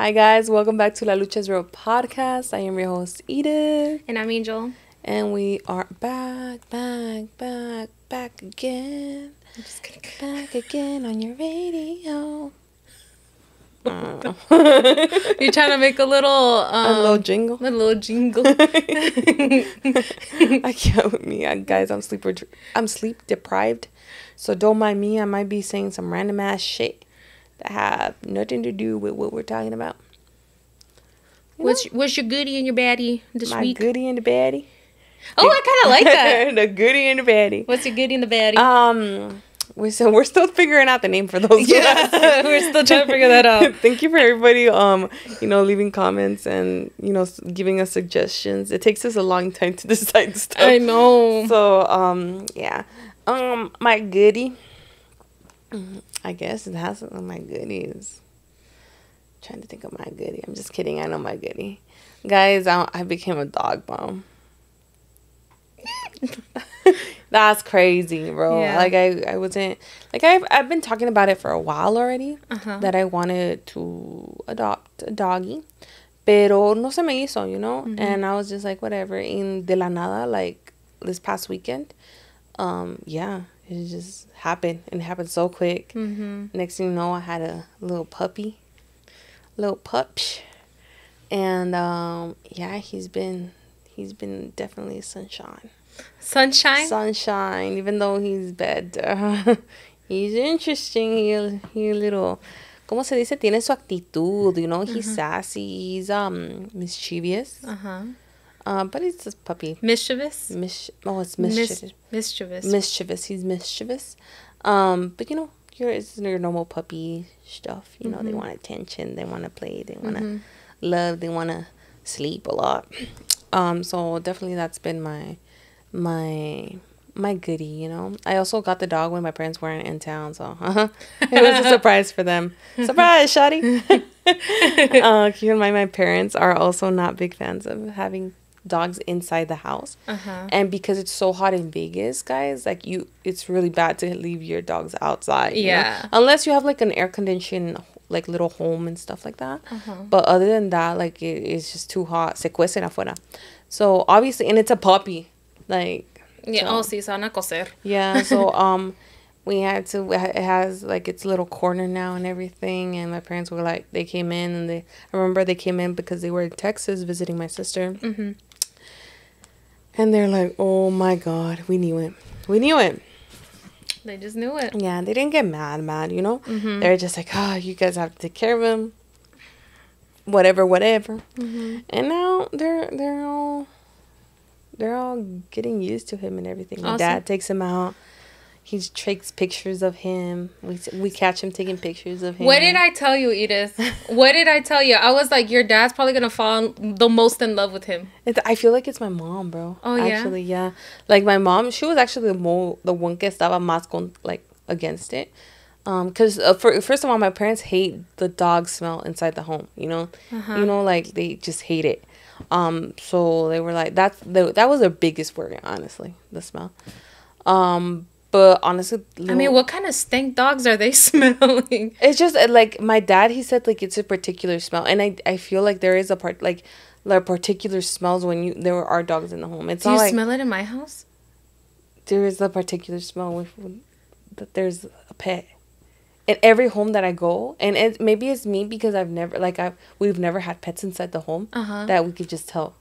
Hi guys, welcome back to La Lucha's Real podcast. I am your host Edith. And I'm Angel. And we are back again. I'm just kidding. Back again on your radio. You're trying to make a little jingle. A little jingle. I can't with me. Guys, I'm sleep deprived. So don't mind me. I might be saying some random ass shit that have nothing to do with what we're talking about. What's your goodie and your baddie this week? My goodie and the baddie. Oh, I kind of like that. The goodie and the baddie. What's your goodie and the baddie? We're still figuring out the name for those. Yeah, we're still trying to figure that out. Thank you for everybody, leaving comments and, giving us suggestions. It takes us a long time to decide stuff. I know. So, yeah. My goodie, I guess it has my goodies. Trying to think of my goodie. I'm just kidding. I know my goodie. Guys, I became a dog mom. That's crazy, bro. Yeah. Like I wasn't like I've been talking about it for a while already, that I wanted to adopt a doggy, pero no se me hizo, and I was just like whatever. In de la nada, like this past weekend, yeah, it just happened, and it happened so quick. Next thing you know, I had a little pup, and yeah, he's been definitely sunshine. Sunshine, even though he's bad. He's interesting. He little, ¿cómo se dice? Tiene su actitud, he's sassy, he's mischievous. But he's just puppy. Mischievous? It's mischievous. Mischievous. He's mischievous. But it's your normal puppy stuff. They want attention, they want to play, they want to love, they want to sleep a lot. So definitely that's been my goodie, I also got the dog when my parents weren't in town, so it was a surprise for them. Surprise, shawty. Keep in mind, my parents are also not big fans of having dogs inside the house, and because it's so hot in Vegas, guys, like it's really bad to leave your dogs outside, unless you have like an air conditioned like little home and stuff like that. But other than that, like it's just too hot. Se cuecen afuera. So obviously, and it's a puppy. Like, yeah, sí, se van a coser. Yeah, so we had to, it has like its little corner now and everything, and my parents were like, they came in, and I remember they came in because they were in Texas visiting my sister, and they're like, oh my god, we knew it. They just knew it. Yeah, they didn't get mad, they're just like, oh, you guys have to take care of him, whatever, and now they're all getting used to him and everything. My dad takes him out. He takes pictures of him. We catch him taking pictures of him. What did I tell you, Edith? What did I tell you? I was like, your dad's probably going to fall the most in love with him. I feel like it's my mom, bro. Oh, yeah? Actually, yeah. Like, my mom, she was actually the one que estaba más against it. Because first of all, my parents hate the dog smell inside the home, like they just hate it. So they were like, that was their biggest worry, honestly, the smell. But honestly, I mean, what kind of stank dogs are they smelling? It's just like my dad, he said like it's a particular smell, and I feel like there is a part like there are particular smells when there are dogs in the home. It's Do not you like smell it in my house? There is a particular smell that there's a pet. In every home that I go, and maybe it's me because we've never had pets inside the home that we could just tell.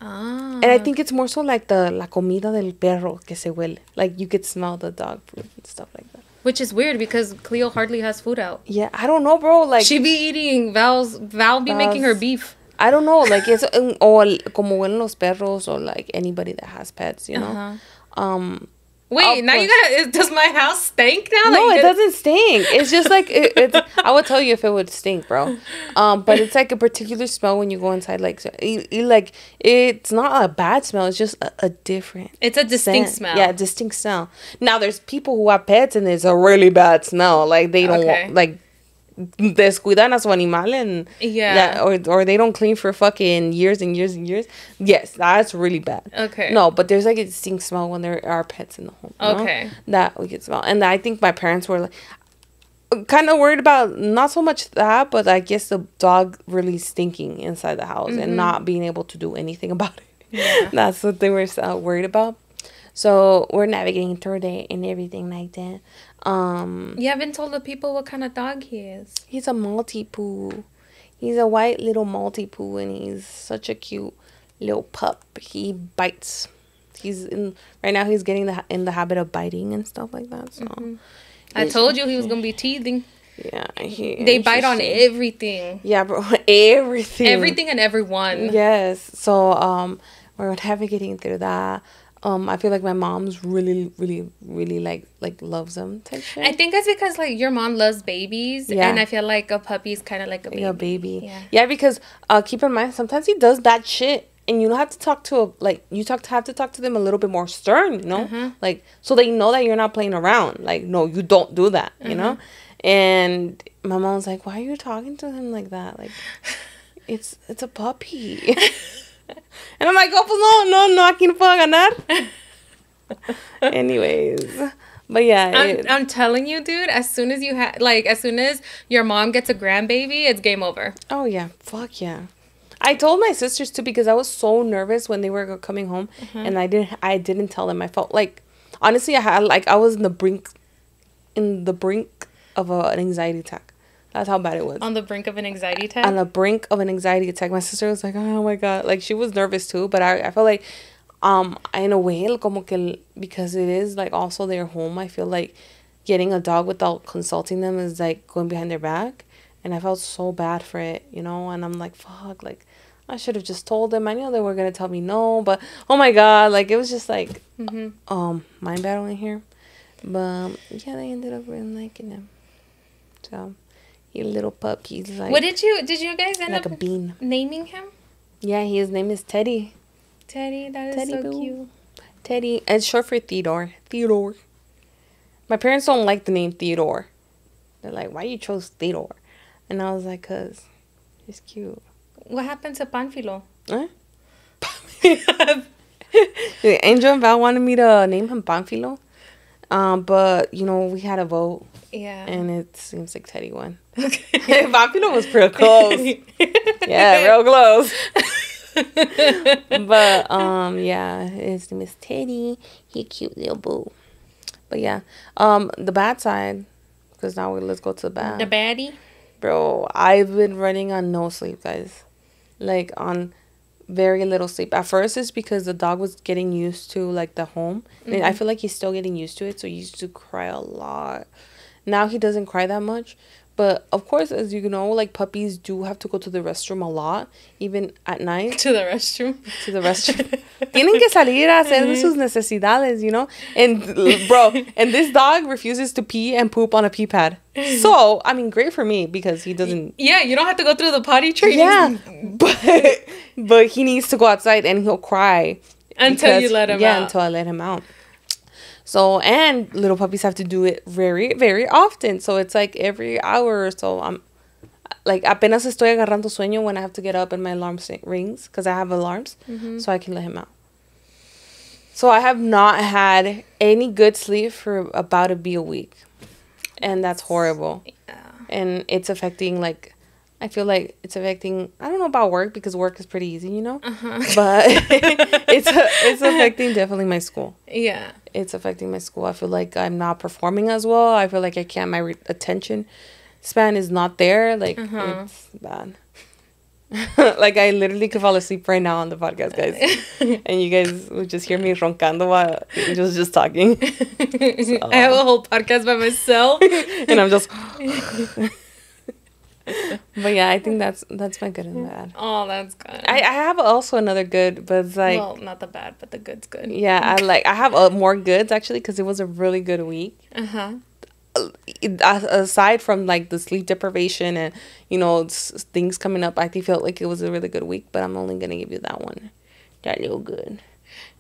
And I think it's more so like la comida del perro que se huele. Like you could smell the dog food and stuff like that. Which is weird because Cleo hardly has food out. Yeah, I don't know, bro. Like she be eating Val be making her beef. I don't know, like it's or como huelen los perros or like anybody that has pets, Wait, now you gotta. Does my house stink now? No, it doesn't stink. It's just like it's. I would tell you if it would stink, bro. But it's like a particular smell when you go inside. Like, like it's not a bad smell. It's just a different. It's a distinct smell. Yeah, distinct smell. Now there's people who have pets and it's a really bad smell. Like they don't want, like descuidan a su animal and or they don't clean for fucking years and years and years. Yes, that's really bad. Okay. No, but there's like a distinct smell when there are pets in the home. Okay. That we could smell. And I think my parents were like, kind of worried about not so much that, but I guess the dog really stinking inside the house and not being able to do anything about it. Yeah. That's what they were worried about. So we're navigating through it and everything like that. You haven't told the people what kind of dog he is. He's a Maltipoo. He's a white little Maltipoo, and he's such a cute little pup. He bites. Right now he's getting in the habit of biting and stuff like that. So I told you he was gonna be teething. Yeah, they bite on everything. Yeah, bro, everything and everyone. Yes. So we're navigating through that. I feel like my mom's really, really, really like loves them type shit. I think it's because like your mom loves babies, and I feel like a puppy's kind of like a baby. Yeah, baby. Yeah, because keep in mind sometimes he does bad shit, and you don't have to talk to have to talk to them a little bit more stern, you know, like so they know that you're not playing around. Like, no, you don't do that, you know. And my mom's like, "Why are you talking to him like that? Like, it's a puppy." And I'm like, "Oh, pues no, aquí no puedo ganar." Anyways, but yeah, I'm telling you, dude. As soon as as soon as your mom gets a grandbaby, it's game over. Oh yeah, fuck yeah. I told my sisters too because I was so nervous when they were coming home, and I didn't tell them. I felt like, honestly, I was in the brink of an anxiety attack. That's how bad it was. On the brink of an anxiety attack? On the brink of an anxiety attack. My sister was like, oh my God. Like, she was nervous too. But I felt like, in a way, como que, because it is, like, also their home, I feel like getting a dog without consulting them is, like, going behind their back. And I felt so bad for it, you know? And I'm like, fuck, like, I should have just told them. I knew they were going to tell me no. But, oh my God, like, it was just, like, mind battling here. But, yeah, they ended up really liking him. So... little pup. He's like, what did you guys end like up a bean naming him? Yeah, his name is Teddy. Teddy, that is so cute. Teddy. It's short for Theodore. My parents don't like the name Theodore. They're like, why you chose Theodore? And I was like, cause he's cute. What happened to Panfilo? Huh? Angel and Val wanted me to name him Panfilo. But you know, we had a vote. Yeah. And it seems like Teddy won. Okay. Panfilo was pretty close. Yeah, real close. But yeah, his name is Teddy. He cute little boo. But yeah, the bad side, because now let's go to the bad. The baddie. Bro, I've been running on no sleep, guys. Like on very little sleep. At first, it's because the dog was getting used to like the home, and I feel like he's still getting used to it. So he used to cry a lot. Now he doesn't cry that much. But, of course, as you know, like, puppies do have to go to the restroom a lot, even at night. To the restroom. Tienen que salir a hacer sus necesidades, you know? And, bro, and this dog refuses to pee and poop on a pee pad. So, I mean, great for me because he doesn't... Yeah, you don't have to go through the potty training. Yeah, but he needs to go outside and he'll cry. Until you let him out. Yeah, until I let him out. So, and little puppies have to do it very, very often. So, it's like every hour or so. I'm like, apenas estoy agarrando sueño when I have to get up and my alarm rings. Because I have alarms. So, I can let him out. So, I have not had any good sleep for about a week. And that's horrible. Yeah. And it's affecting, like... I feel like it's affecting... I don't know about work because work is pretty easy, you know? But it's affecting definitely my school. Yeah. It's affecting my school. I feel like I'm not performing as well. I feel like I can't... My attention span is not there. Like, it's bad. Like, I literally could fall asleep right now on the podcast, guys. And you guys would just hear me roncando while Angel's just talking. So. I have a whole podcast by myself. And I'm just... But yeah, I think that's my good and bad. Oh, that's good. I have also another good, but it's like... Well, not the bad, but the good's good. Yeah, I have more goods, actually, because it was a really good week. Aside from, like, the sleep deprivation and, you know, things coming up, I felt like it was a really good week, but I'm only going to give you that one. That little good.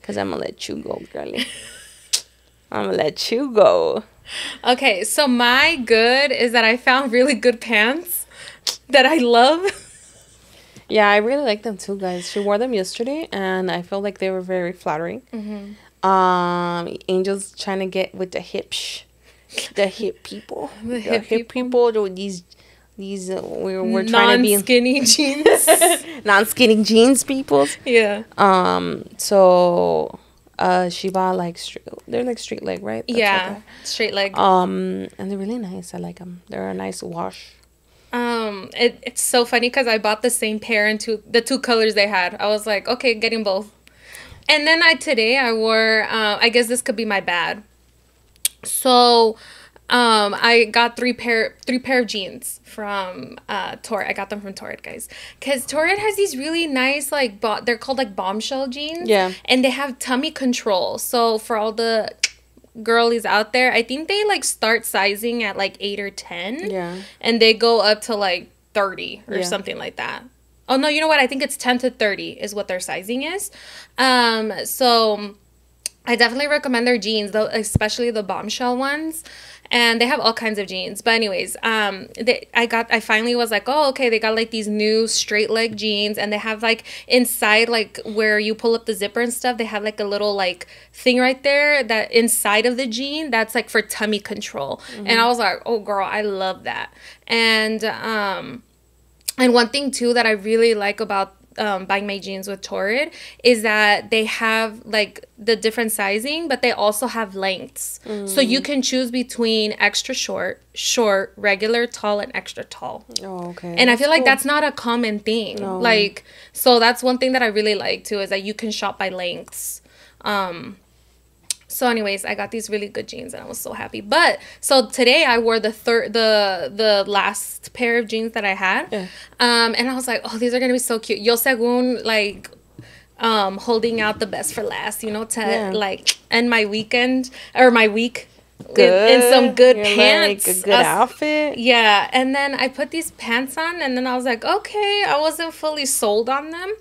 Because I'm going to let you go, girlie. I'm going to let you go. Okay, so my good is that I found really good pants that I love. Yeah, I really like them too, guys. She wore them yesterday, and I felt like they were very flattering. Angel's trying to get with the hips. The hip people. The hip people. These we're trying to be non-skinny jeans. Non-skinny jeans people. Yeah. So she bought like they're like straight leg, right? That's straight leg. And they're really nice. I like them. They're a nice wash. It's so funny because I bought the same pair in the two colors they had. I was like, okay, getting both. And then today I wore, I guess this could be my bad. So, I got three pair of jeans from Torrid. I got them from Torrid, guys, because Torrid has these really nice they're called like bombshell jeans. Yeah, and they have tummy control. So for all the girlies out there, I think they like start sizing at like 8 or 10. Yeah, and they go up to like 30 or something like that. Oh no, you know what? I think it's 10 to 30 is what their sizing is. So I definitely recommend their jeans, though, especially the bombshell ones. And they have all kinds of jeans. But anyways, I finally was like, oh, okay, they got like these new straight leg jeans, and they have like inside, like where you pull up the zipper and stuff, they have like a little like thing right there that inside of the jean that's like for tummy control. Mm-hmm. And I was like, oh girl, I love that. And one thing too that I really like about buying my jeans with Torrid is that they have like the different sizing, but they also have lengths. So you can choose between extra short, regular, tall, and extra tall. Oh, okay. And I feel like that's not a common thing. No. Like, so that's one thing that I really like too, is that you can shop by lengths. So anyways, I got these really good jeans and I was so happy. But so today I wore the last pair of jeans that I had. Yeah. And I was like, oh, these are going to be so cute. Yo según like holding out the best for last, you know, to like end my weekend or my week in some good pants. Like a good outfit. Yeah. And then I put these pants on and then I was like, okay, I wasn't fully sold on them.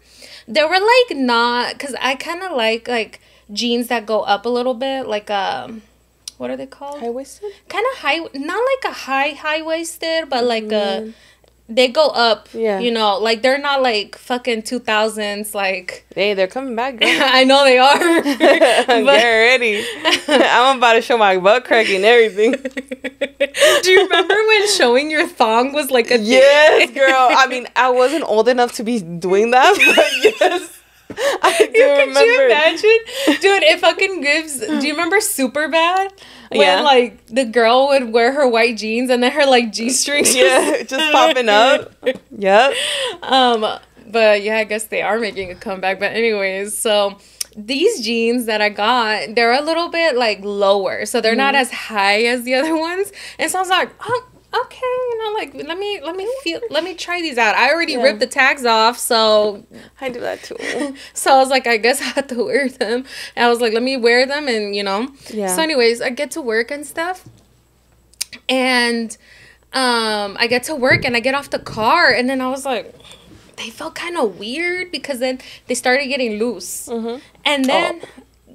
They were like not, because I kind of like jeans that go up a little bit, like what are they called? High-waisted? Kind of high, not like a high-waisted, but like they go up, you know, like they're not like fucking 2000s, like. Hey, they're coming back, girl. I know they are. Get ready. I'm about to show my butt crack and everything. Do you remember when showing your thong was like a Yes, girl. I mean, I wasn't old enough to be doing that, but yes. I do remember. Could you imagine? Dude, it fucking gives. Do you remember Superbad? When like the girl would wear her white jeans and then her like G-strings just popping up. Yep. But yeah, I guess they are making a comeback. But anyways, so these jeans that I got, they're a little bit like lower, so they're not as high as the other ones. And so I was like, oh, okay, you know, like let me try these out. I already ripped the tags off, so I do that too. So I was like, I guess I have to wear them. And I was like, let me wear them, and you know. Yeah. So anyways, I get to work and stuff, and I get to work and I get off the car, and then I was like, they felt kind of weird because then they started getting loose, and then.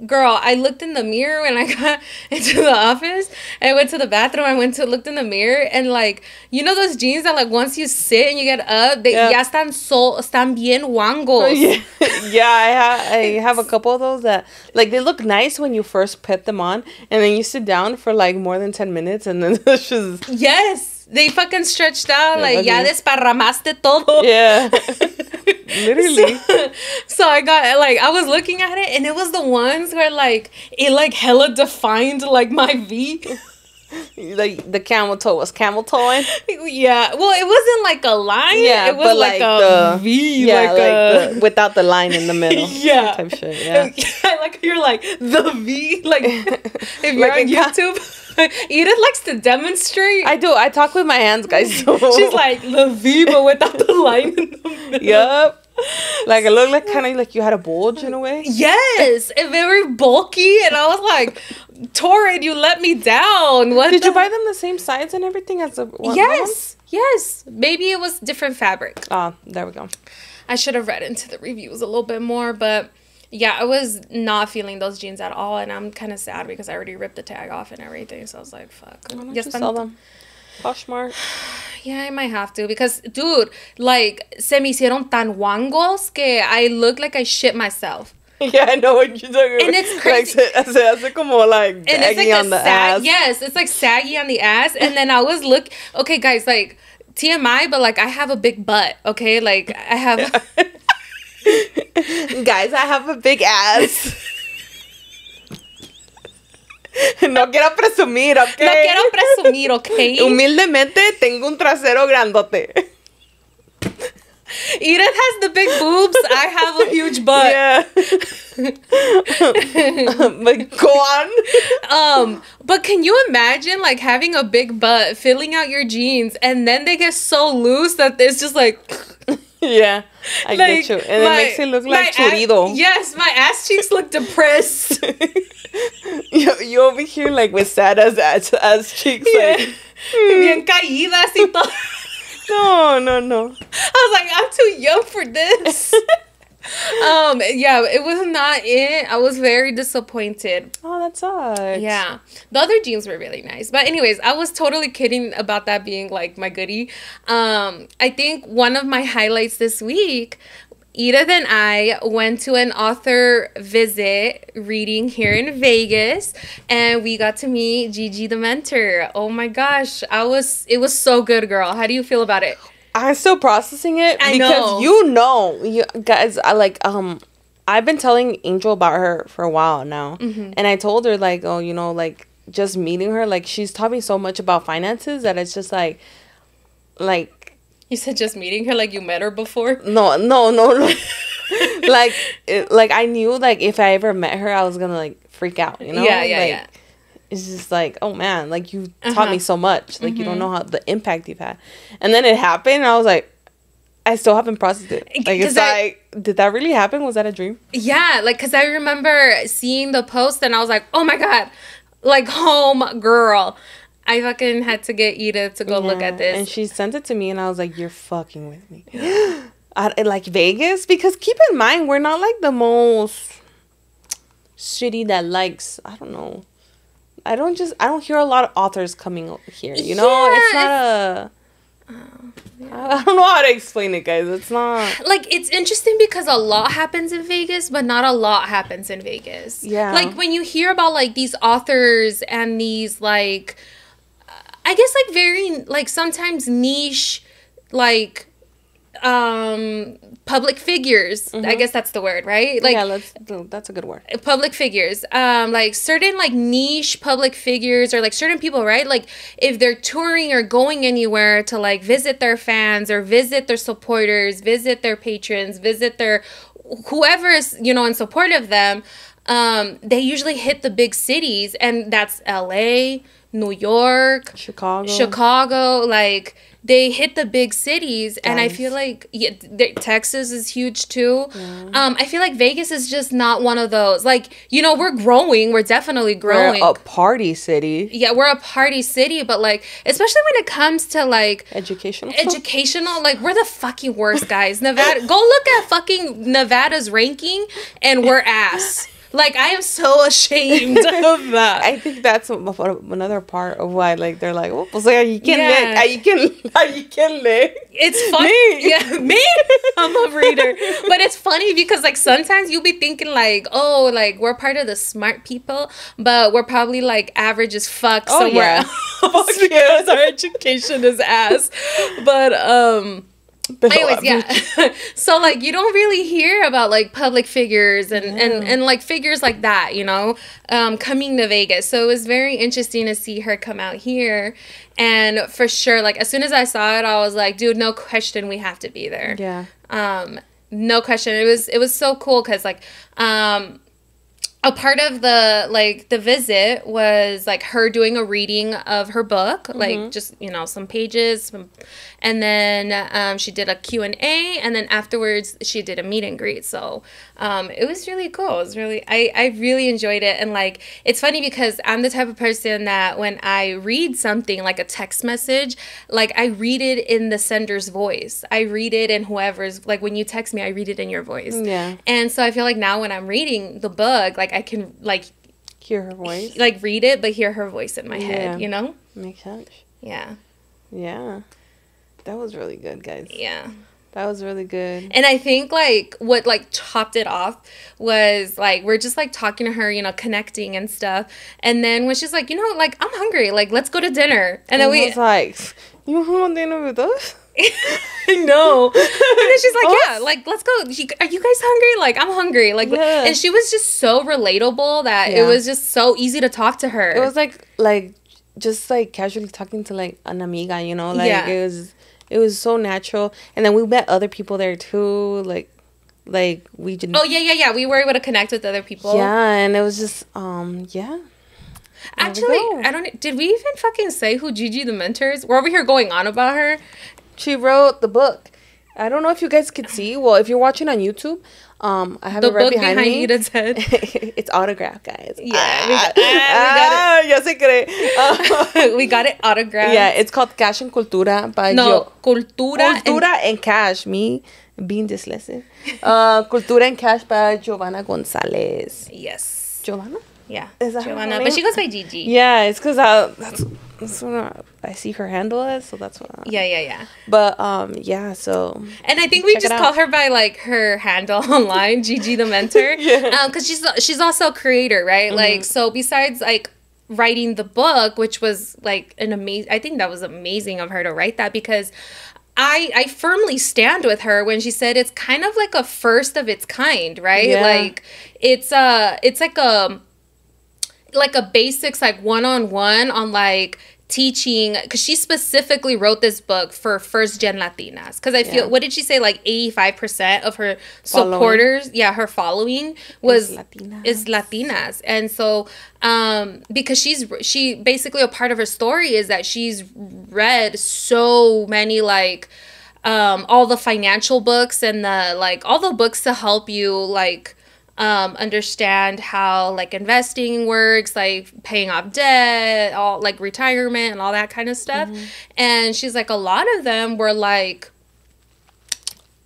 Girl, I looked in the mirror when I got into the office. I went to the bathroom. Looked in the mirror, and like, you know those jeans that like once you sit and you get up, they ya están bien guangos. I have a couple of those that like they look nice when you first put them on, and then you sit down for like more than 10 minutes, and then it's just they fucking stretched out like ya desparramaste todo. Yeah. Literally. So I got like I was looking at it, and it was the ones where like it like hella defined like my V. Like the camel toe was camel toeing. Yeah. Well, it wasn't like a line. Yeah, it was like a V. Yeah, like without the line in the middle. Yeah. Type shit. Yeah. Like you're like the V. Like if you're like on YouTube. Edith likes to demonstrate. I do. I talk with my hands, guys. So. She's like the V, but without the line in the middle. Yup. Like it looked like kind of like you had a bulge in a way. Yes, and very bulky, and I was like, Torrid, you let me down. What did you buy them the same size and everything as the one? Yes. Maybe it was different fabric. Ah, there we go. I should have read into the reviews a little bit more, but yeah, I was not feeling those jeans at all, and I'm kind of sad because I already ripped the tag off and everything. So I was like, fuck. Why don't you sell them? Poshmark. Yeah, I might have to because, dude, like, se me hicieron tan guangos que I look like I shit myself. Yeah, I know what you're talking about. And it's crazy. Like, se hace como like saggy on the ass. Yes, it's like saggy on the ass. And then I was okay, guys, like TMI, but like I have a big butt. Okay, like I have. Guys, I have a big ass. No quiero presumir, okay? No quiero presumir, okay? Humildemente tengo un trasero grandote. Edith has the big boobs. I have a huge butt. Yeah. But go on. But can you imagine like having a big butt, filling out your jeans, and then they get so loose that it's just like. Yeah, I get you. And it makes it look like chorizo. Yes, my ass cheeks look depressed. You over here like with sad ass cheeks. Yeah. Like, Bien caídas y todo. No. I was like, I'm too young for this. Yeah, it was not it. I was very disappointed. Oh, that sucks. Yeah. The other jeans were really nice. But anyways, I was totally kidding about that being like my goodie. I think one of my highlights this week, Edith and I went to an author visit reading here in Vegas, and we got to meet Gigi the mentor. Oh my gosh, it was so good, girl. How do you feel about it? I'm still processing it because you guys, I've been telling Angel about her for a while now, and I told her like, oh, like just meeting her, like she's taught me so much about finances that it's just like. You said just meeting her, like you met her before? No. like I knew like if I ever met her, I was gonna like freak out, Yeah, like, it's just like, oh man, like you taught me so much, like you don't know how the impact you've had. And then it happened, and I was like, I still haven't processed it. Like it's like, did that really happen? Was that a dream? Yeah, like because I remember seeing the post, and I was like, oh my god, like home girl. I fucking had to get Edith to go look at this. And she sent it to me, and I was like, you're fucking with me. Like Vegas? Because keep in mind, we're not like the most shitty that likes, I don't know. I don't hear a lot of authors coming here, you know? Yeah, it's not a... I don't know how to explain it, guys. It's not... Like, it's interesting because a lot happens in Vegas, but not a lot happens in Vegas. Yeah. Like, when you hear about, like, these authors and these, like... I guess, like, very, like, sometimes niche, like, public figures. I guess that's the word, right? Like, yeah, that's a good word. Public figures. Like, certain, like, niche public figures or, like, certain people, right? Like, if they're touring or going anywhere to, like, visit their fans or visit their supporters, visit their patrons, visit their... whoever is, in support of them, they usually hit the big cities, and that's LA, New York, Chicago, like they hit the big cities. And I feel like Texas is huge too. I feel like Vegas is just not one of those. Like, we're growing. We're definitely growing. We're a party city. Yeah, we're a party city, but like, especially when it comes to like educational, like we're the fucking worst, guys. Nevada, go look at fucking Nevada's ranking, and we're ass. Like, I am so ashamed of that. I think that's another part of why, like, they're like, oh, pues, you can lick. It's funny. Yeah, me? I'm a reader. But it's funny because, like, sometimes you'll be thinking, like, oh, like, we're part of the smart people, but we're probably, like, average as fuck somewhere else because our education is ass. But, anyways, yeah. So, like, you don't really hear about, like, public figures and like, figures like that, coming to Vegas. So, it was very interesting to see her come out here. And for sure, like, as soon as I saw it, I was like, dude, no question, we have to be there. Yeah. No question. It was so cool because, like, a part of the visit was like her doing a reading of her book, like just, some pages, and then she did a Q&A, and then afterwards she did a meet and greet. So it was really cool. It was really, I really enjoyed it. And like, it's funny because I'm the type of person that when I read something like a text message, like I read it in the sender's voice. I read it in whoever's, like when you text me, I read it in your voice. Yeah. And so I feel like now when I'm reading the book, like I can like hear her voice, like read it, but hear her voice in my head, Makes sense. Yeah. Yeah. That was really good, guys. Yeah. That was really good. And I think, like, what, like, topped it off was, like, we're just, like, talking to her, you know, connecting and stuff. And then when she's like, you know, like, I'm hungry. Like, let's go to dinner. And then I was like, you want dinner with us? I know. And then she's like, yeah, like, let's go. Are you guys hungry? Like, I'm hungry. Like, yeah. And she was just so relatable that it was just so easy to talk to her. It was like, just, like, casually talking to, like, an amiga, you know? Like, it was so natural. And then we met other people there too. Like we didn't. Oh yeah. We were able to connect with other people. Yeah, and it was just yeah. Actually, I don't. Did we even fucking say who Gigi the Mentor is? We're over here going on about her. She wrote the book. I don't know if you guys could see. Well, if you're watching on YouTube, I have it right behind me. Edith's head. It's autographed, guys. Yeah, we got it. Ya se cree. We got it autographed. Yeah, it's called Cash and Cultura by Cultura and Cash. Me being dyslexic. Cultura and Cash by Giovanna Gonzalez. Yes. Giovanna? Yeah. Is that Giovanna? But she goes by Gigi. Yeah, it's because that's what I see her handle as, so that's what. Yeah. But yeah, so. And I think we just call her by like her handle online, Gigi the Mentor. Yeah. Because she's also a creator, right? Mm-hmm. Like, so besides like writing the book, which was like I think that was amazing of her to write that, because I firmly stand with her when she said it's kind of like a first of its kind, right? Yeah. Like it's like a basics, like one-on-one on like teaching, because she specifically wrote this book for first gen Latinas, because I feel, what did she say, like 85% of her supporters, her following is Latinas. And so because she basically, a part of her story is that she's read so many like all the financial books and the like all the books to help you like understand how like investing works, like paying off debt, all like retirement and all that kind of stuff. Mm-hmm. And she's like, a lot of them were like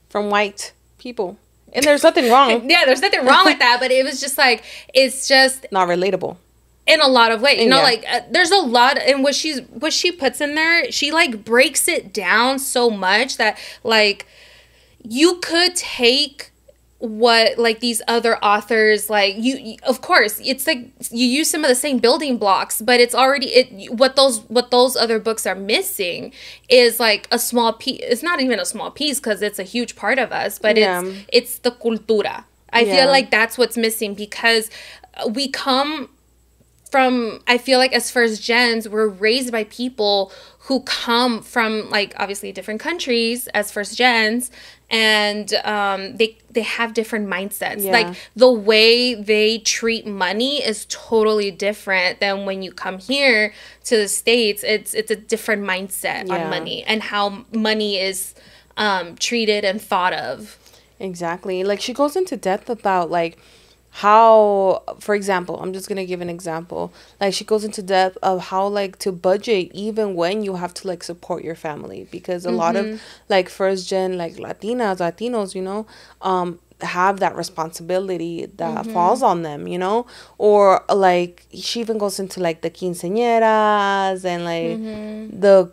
from white people, and there's nothing wrong. Yeah, there's nothing wrong with that, but it was just like, it's just not relatable in a lot of ways, you know. Like there's a lot, and what she puts in there, she like breaks it down so much that like you could take what like these other authors, like you of course it's like you use some of the same building blocks, but it's already what those other books are missing is like a small piece. It's not even a small piece because it's a huge part of us, but it's the cultura. I feel like that's what's missing, because we come from, I feel like as first gens, we're raised by people who come from like obviously different countries as first gens, and they have different mindsets. Like the way they treat money is totally different than when you come here to the States. It's a different mindset on money and how money is treated and thought of. Exactly. Like she goes into depth about like how, for example, I'm just gonna give an example, like she goes into depth of how like to budget even when you have to like support your family, because a lot of like first gen like Latinos, you know, have that responsibility that falls on them, you know. Or like she even goes into like the quinceañeras and like the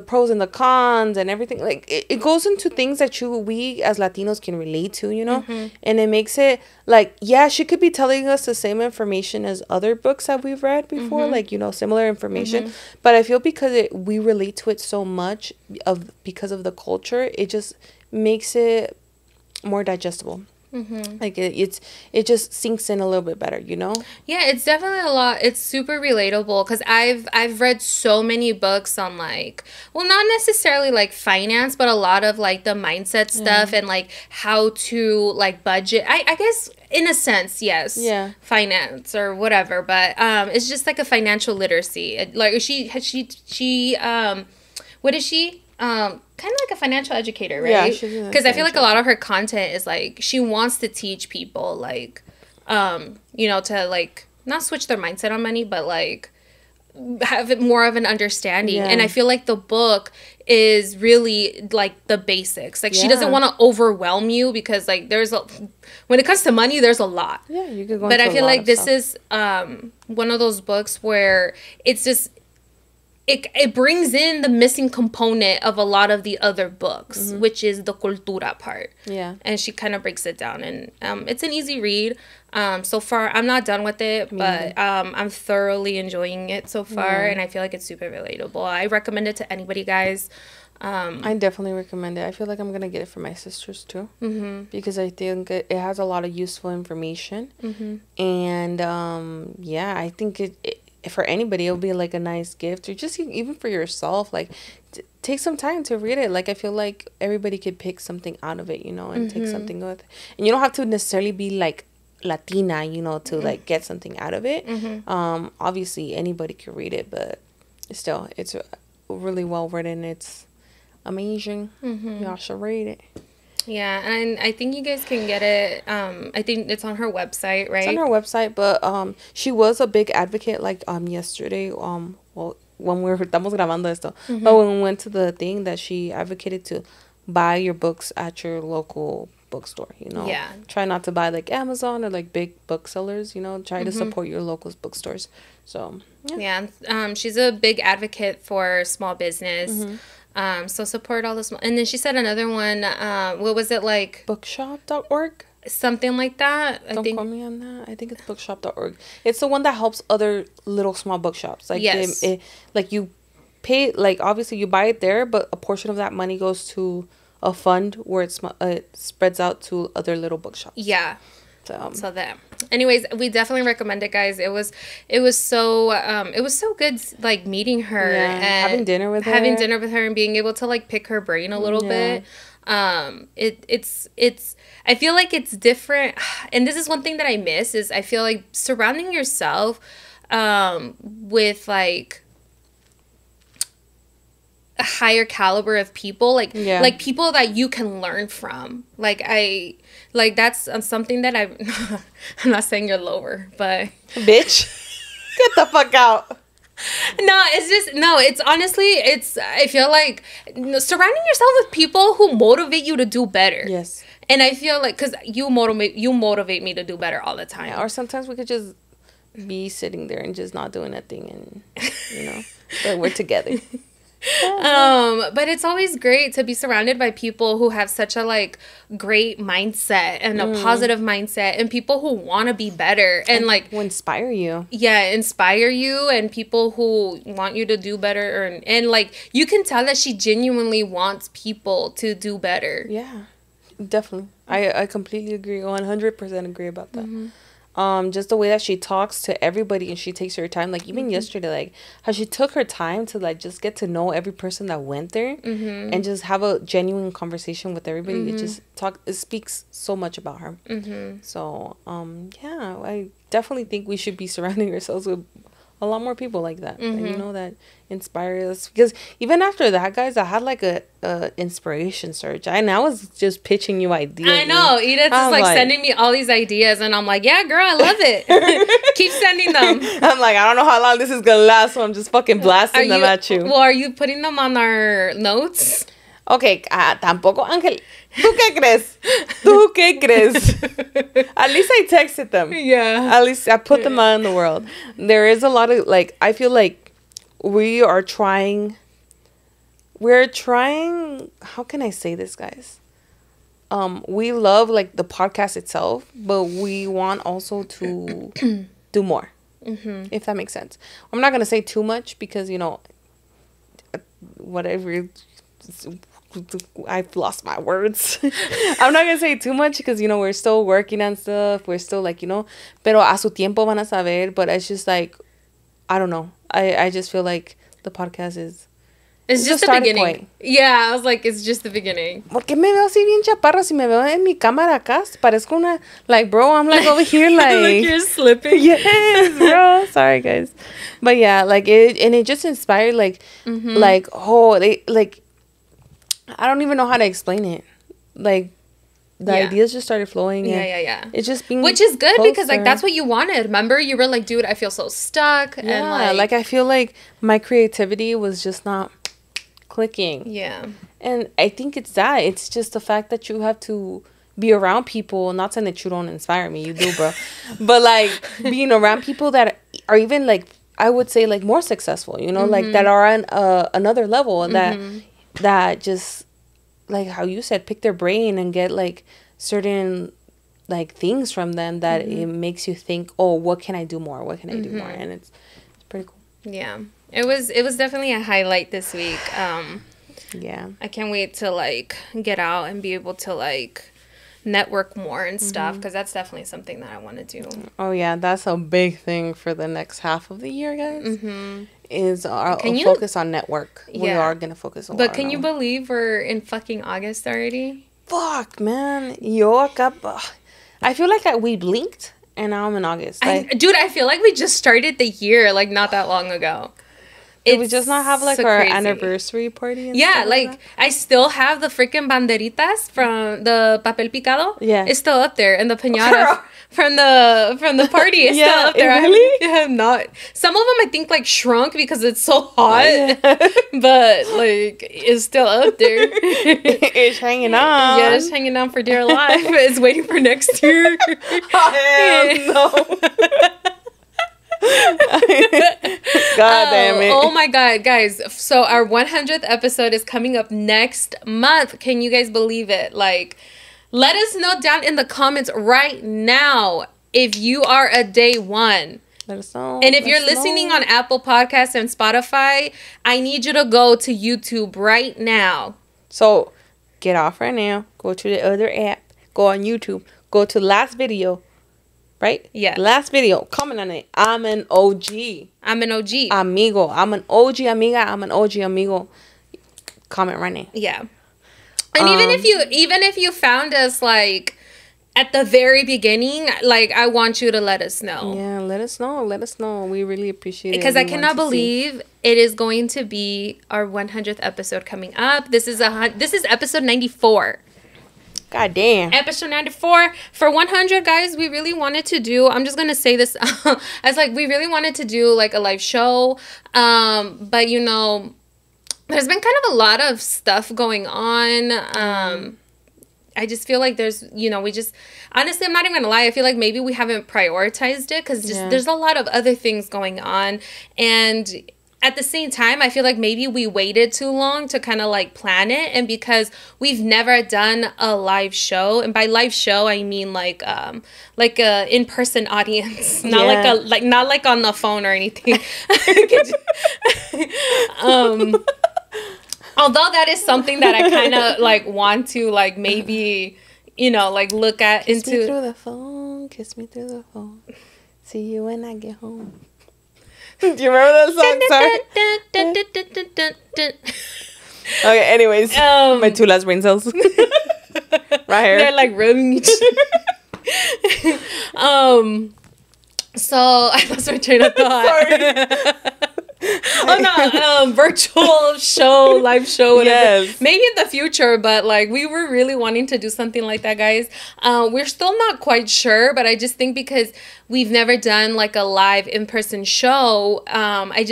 pros and the cons and everything. Like it goes into things that we as Latinos can relate to, you know. And it makes it like, yeah, she could be telling us the same information as other books that we've read before, like, you know, similar information, but I feel because we relate to it so much because of the culture, it just makes it more digestible. Like it just sinks in a little bit better, you know. Yeah, it's definitely a lot. It's super relatable, because I've read so many books on like, well, not necessarily like finance, but a lot of like the mindset stuff and like how to like budget. I guess in a sense, yes, finance or whatever, but it's just like a financial literacy. Like she what is she? Kind of like a financial educator, right? Yeah, because I feel like a lot of her content is like she wants to teach people like you know, to like not switch their mindset on money, but like have it more of an understanding. And I feel like the book is really like the basics. Like she doesn't want to overwhelm you, because like when it comes to money, there's a lot. Yeah, you could go. But I feel like this is one of those books where it's just it brings in the missing component of a lot of the other books, which is the cultura part. Yeah. And she kind of breaks it down, and it's an easy read. So far, I'm not done with it, but I'm thoroughly enjoying it so far, and I feel like it's super relatable. I recommend it to anybody, guys. I definitely recommend it. I feel like I'm gonna get it for my sisters too, because I think it has a lot of useful information, and yeah, I think it for anybody it'll be like a nice gift, or just even for yourself. Like, take some time to read it. Like, I feel like everybody could pick something out of it, you know, and take something with it. And you don't have to necessarily be like Latina, you know, to like get something out of it. Obviously anybody can read it, but still, it's really well written. It's amazing. Y'all should read it. Yeah, and I think you guys can get it. I think it's on her website, right? It's on her website, but she was a big advocate. Like yesterday, well, when estamos grabando esto, but when we went to the thing, that she advocated to buy your books at your local bookstore. You know, try not to buy like Amazon or like big booksellers. You know, try to support your local bookstores. So yeah, she's a big advocate for small business. So support all the small. And then she said another one. What was it, like? Bookshop.org? Something like that. Don't quote me on that. I think it's bookshop.org. It's the one that helps other little small bookshops. Like, like you pay, like obviously you buy it there, but a portion of that money goes to a fund where it spreads out to other little bookshops. Yeah. So that. Anyways, we definitely recommend it, guys. It was so good, like, meeting her and having dinner with her and being able to like pick her brain a little bit. It's I feel like it's different, and this is one thing that I miss, is I feel like surrounding yourself with like a higher caliber of people, like people that you can learn from. Like that's something that I'm not saying you're lower, but bitch, get the fuck out. It's honestly, I feel like surrounding yourself with people who motivate you to do better. Yes. And I feel like, because you motivate me to do better all the time. Yeah, or sometimes we could just be sitting there and just not doing a thing, and you know, but we're together. But it's always great to be surrounded by people who have such a like great mindset and a positive mindset, and people who want to be better and like who inspire you. Inspire you, and people who want you to do better, and like you can tell that she genuinely wants people to do better. Yeah, definitely. I completely agree. 100% agree about that. Just the way that she talks to everybody, and she takes her time, like even yesterday, like how she took her time to like just get to know every person that went there, and just have a genuine conversation with everybody. It speaks so much about her. So yeah, I definitely think we should be surrounding ourselves with a lot more people like that, and you know, that inspire us. Because even after that, guys, I had like a inspiration search, and I was just pitching you ideas. I know Edith is like sending me all these ideas, and I'm like, yeah, girl, I love it. Keep sending them. I'm like, I don't know how long this is gonna last, so I'm just fucking blasting them at you. Well, are you putting them on our notes? Okay, tampoco, Ángel. ¿Tú qué crees? ¿Tú qué crees? At least I texted them. Yeah. At least I put them out in the world. There is a lot of, like, I feel like we're trying, how can I say this, guys? We love, like, the podcast itself, but we want also to do more. If that makes sense. I'm not going to say too much because, you know, whatever, I've lost my words. I'm not gonna say too much because, you know, we're still working on stuff. We're still like, you know, pero a su tiempo van a saber. But it's just like, I don't know. I just feel like the podcast is... It's just the beginning. Point. Yeah, I was like, it's just the beginning. ¿Por qué me veo así bien chaparra? Si me veo en mi cámara acá, parezco una... Like, bro, I'm like over here like... Like you're slipping. Yes, bro. Sorry, guys. But yeah, like, it just inspired, like, like, oh, they, like... I don't even know how to explain it. Like, the ideas just started flowing. Yeah. It's just being Which is good closer. Because, like, that's what you wanted. Remember? You were like, dude, I feel so stuck. Yeah, and like, I feel like my creativity was just not clicking. Yeah. And I think it's that. It's just the fact that you have to be around people. Not saying that you don't inspire me. You do, bro. But, like, being around people that are even, like, I would say like more successful, you know, like that are on another level, and that just like how you said, pick their brain and get like certain like things from them that it makes you think, oh, what can I do more? What can I do more? And it's pretty cool. Yeah, it was definitely a highlight this week. Yeah, I can't wait to like get out and be able to like network more and stuff, because that's definitely something that I want to do. Oh yeah, that's a big thing for the next half of the year, guys. Is our focus on network. We are gonna focus on. But can you believe we're in fucking August already? Fuck, man. Yo, I feel like we blinked and now I'm in August. Dude, I feel like we just started the year like not that long ago. Did we just not have like our anniversary party? Yeah, like I still have the freaking banderitas from the papel picado. Yeah, it's still up there, and the piñata from the party is still up there. Really? I have not. Some of them I think like shrunk because it's so hot, but like it's still up there. It's hanging on. Yeah, it's hanging on for dear life. It's waiting for next year. Hell no. God damn it. Oh my god, guys. So our 100th episode is coming up next month. Can you guys believe it? Like, let us know down in the comments right now if you are a day one. Let us know. And if you're listening on Apple Podcasts and Spotify, I need you to go to YouTube right now. So get off right now. Go to the other app. Go on YouTube. Go to the last video. Right? Yeah. Last video. Comment on it. I'm an OG. I'm an OG. Amigo. I'm an OG amiga. I'm an OG amigo. Comment right now. Yeah. And even if you found us like at the very beginning, like I want you to let us know. Yeah, let us know. Let us know. We really appreciate it. Because I cannot believe it is going to be our 100th episode coming up. This is episode 94. God damn. Episode 94. For 100, guys, we really wanted to do, I'm just going to say this, as like, we really wanted to do like a live show. But, you know, there's been kind of a lot of stuff going on. I just feel like there's, you know, honestly, I'm not even going to lie. I feel like maybe we haven't prioritized it because there's a lot of other things going on. And at the same time, I feel like maybe we waited too long to kind of like plan it, and because we've never done a live show, and by live show I mean like a in-person audience, not like on the phone or anything. Although that is something that I kind of like want to like maybe, you know, like look at kiss me through the phone, kiss me through the phone, see you when I get home. Do you remember that song? Sorry. Okay, anyways. My two last brain cells. Right here. They're like rubbing each So I lost my train of thought. Sorry. Oh no, virtual show, live show, whatever. Yes. Maybe in the future, but like we were really wanting to do something like that, guys. We're still not quite sure, but I just think because we've never done like a live in-person show, I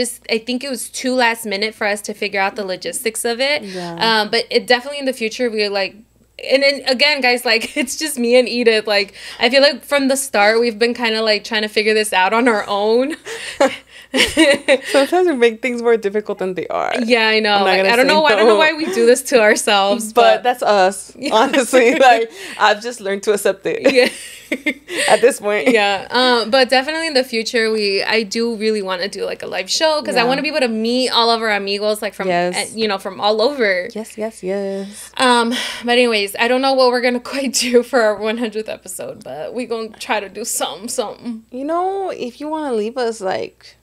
think it was too last minute for us to figure out the logistics of it. Yeah. But it definitely in the future we're like. And then again, guys, like it's just me and Edith. Like I feel like from the start we've been kind of like trying to figure this out on our own. Sometimes we make things more difficult than they are. Yeah, I know. Like, I don't know why we do this to ourselves, but that's us. Honestly, like I've just learned to accept it. Yeah. At this point. Yeah. But definitely in the future, I do really want to do like a live show because I want to be able to meet all of our amigos like from from all over. Yes. But anyways, I don't know what we're gonna quite do for our 100th episode, but we're gonna try to do something. You know, if you want to leave us like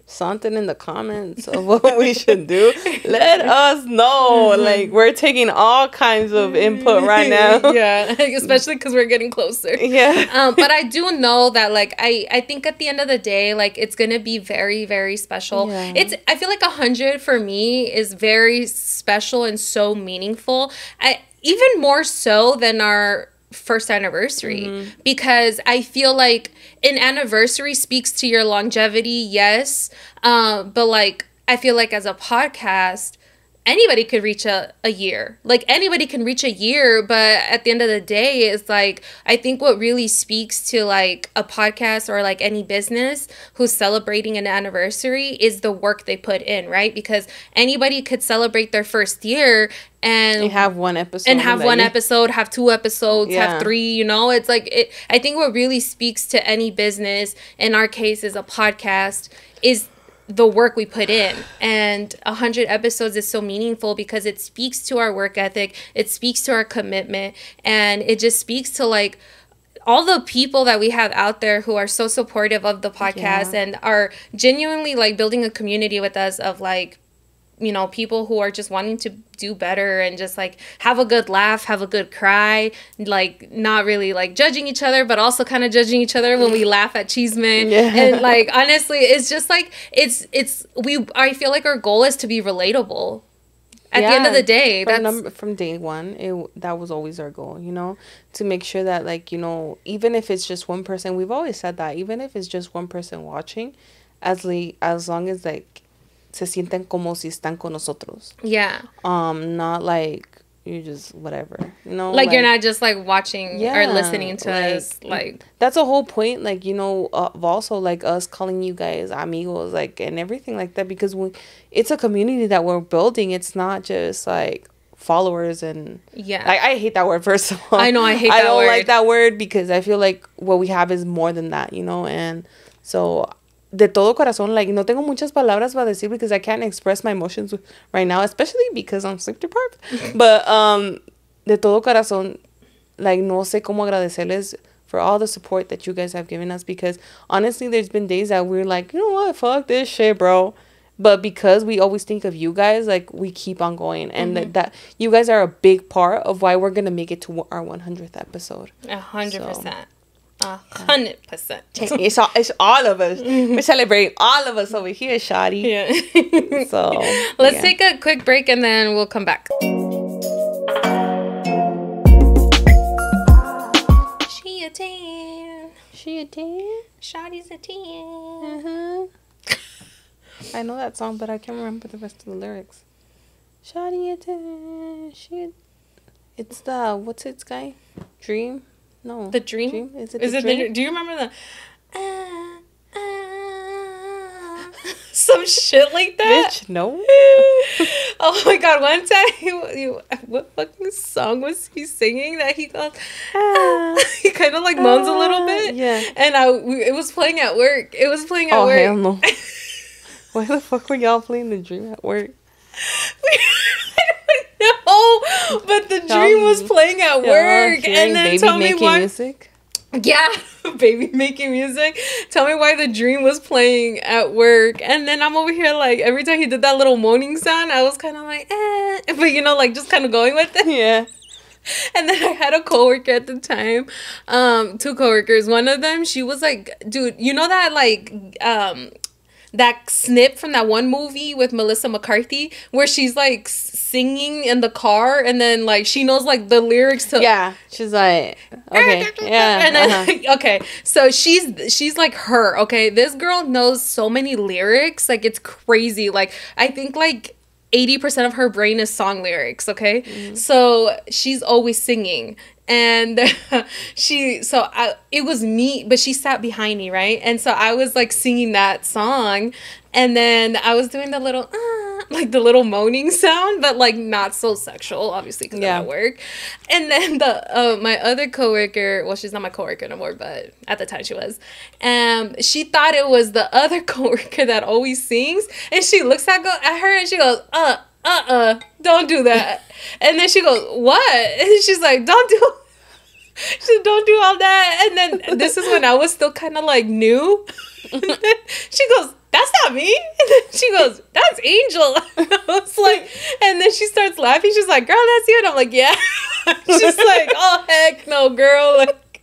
something in the comments of what we should do, let us know. Like we're taking all kinds of input right now. Yeah, especially because we're getting closer. Yeah. But I do know that like I think at the end of the day, like it's gonna be very, very special. Yeah. I feel like 100 for me is very special and so meaningful. Even more so than our first anniversary, because I feel like an anniversary speaks to your longevity, yes, but like I feel like as a podcast, anybody could reach a year. Like, anybody can reach a year, but at the end of the day, it's like, I think what really speaks to, like, a podcast or, like, any business who's celebrating an anniversary is the work they put in, right? Because anybody could celebrate their first year and have one episode. And have one episode, have 2 episodes, have 3, you know? It's like, I think what really speaks to any business, in our case is a podcast, is the work we put in. And 100 episodes is so meaningful because it speaks to our work ethic, it speaks to our commitment, and it just speaks to, like, all the people that we have out there who are so supportive of the podcast and are genuinely, like, building a community with us of, like, you know, people who are just wanting to do better and just, like, have a good laugh, have a good cry, like, not really, like, judging each other, but also kind of judging each other when we laugh at Chisme. And, like, honestly, it's just, like, I feel like our goal is to be relatable. At the end of the day, from day one, that was always our goal, you know, to make sure that, like, you know, even if it's just one person, we've always said that, even if it's just one person watching, as long as, like, se sienten como si están con nosotros. Yeah. Not like you just whatever, you know. Like, you're not just, like, watching or listening to us. Like, that's the whole point. Like, you know, of also, like, us calling you guys amigos, like, and everything like that, because it's a community that we're building. It's not just, like, followers and like, I hate that word, first of all. I know, I hate that word. I don't like that word because I feel like what we have is more than that, you know. And so, de todo corazón, like, no tengo muchas palabras para decir because I can't express my emotions right now, especially because I'm sleep deprived. But de todo corazón, like, no sé cómo agradecerles for all the support that you guys have given us, because honestly, there's been days that we're like, you know what, fuck this shit, bro. But because we always think of you guys, like, we keep on going. And that you guys are a big part of why we're going to make it to our 100th episode. 100%. 100%. It's all of us. We're celebrating all of us over here, Shotty. Yeah. So let's take a quick break and then we'll come back. She a 10. She a 10? Shotty's a 10. I know that song, but I can't remember the rest of the lyrics. Shotty a 10. It's the, what's its guy? Dream? No. The Dream? Is it Dream? Do you remember the some shit like that? Bitch, no. Oh my god, one time what fucking song was he singing that he goes he kind of, like, moans a little bit. Yeah. And it was playing at work. It was playing at work. Oh, hell no. Why the fuck were y'all playing the Dream at work? No, but the Dream was playing at work, and then tell me why. Music? Yeah, baby making music. Tell me why the Dream was playing at work, and then I'm over here, like, every time he did that little moaning sound, I was kind of like, but, you know, like, just kind of going with it. Yeah. And then I had a coworker at the time, 2 coworkers. One of them, she was like, dude, you know that, like, that snip from that one movie with Melissa McCarthy where she's, like, singing in the car and then, like, she knows, like, the lyrics to... Yeah, she's like, okay, yeah. And then, okay, so she's like her, okay? This girl knows so many lyrics, like, it's crazy. Like, I think, like, 80% of her brain is song lyrics, okay? Mm-hmm. So she's always singing. And it was me, but she sat behind me, right? And so I was, like, singing that song, and then I was doing the little, like, the little moaning sound, but, like, not so sexual, obviously, because I'm at work. And then my other coworker, well, she's not my coworker no more, but at the time she was, she thought it was the other coworker that always sings, and she looks at her and she goes, don't do that. And then she goes, what? And she's like, don't do all that. And then this is when I was still kind of, like, new. She goes, that's not me. And then she goes, that's Angel. I was like, and then she starts laughing. She's like, girl, that's you. And I'm like, yeah. She's like, oh, heck no, girl. Like,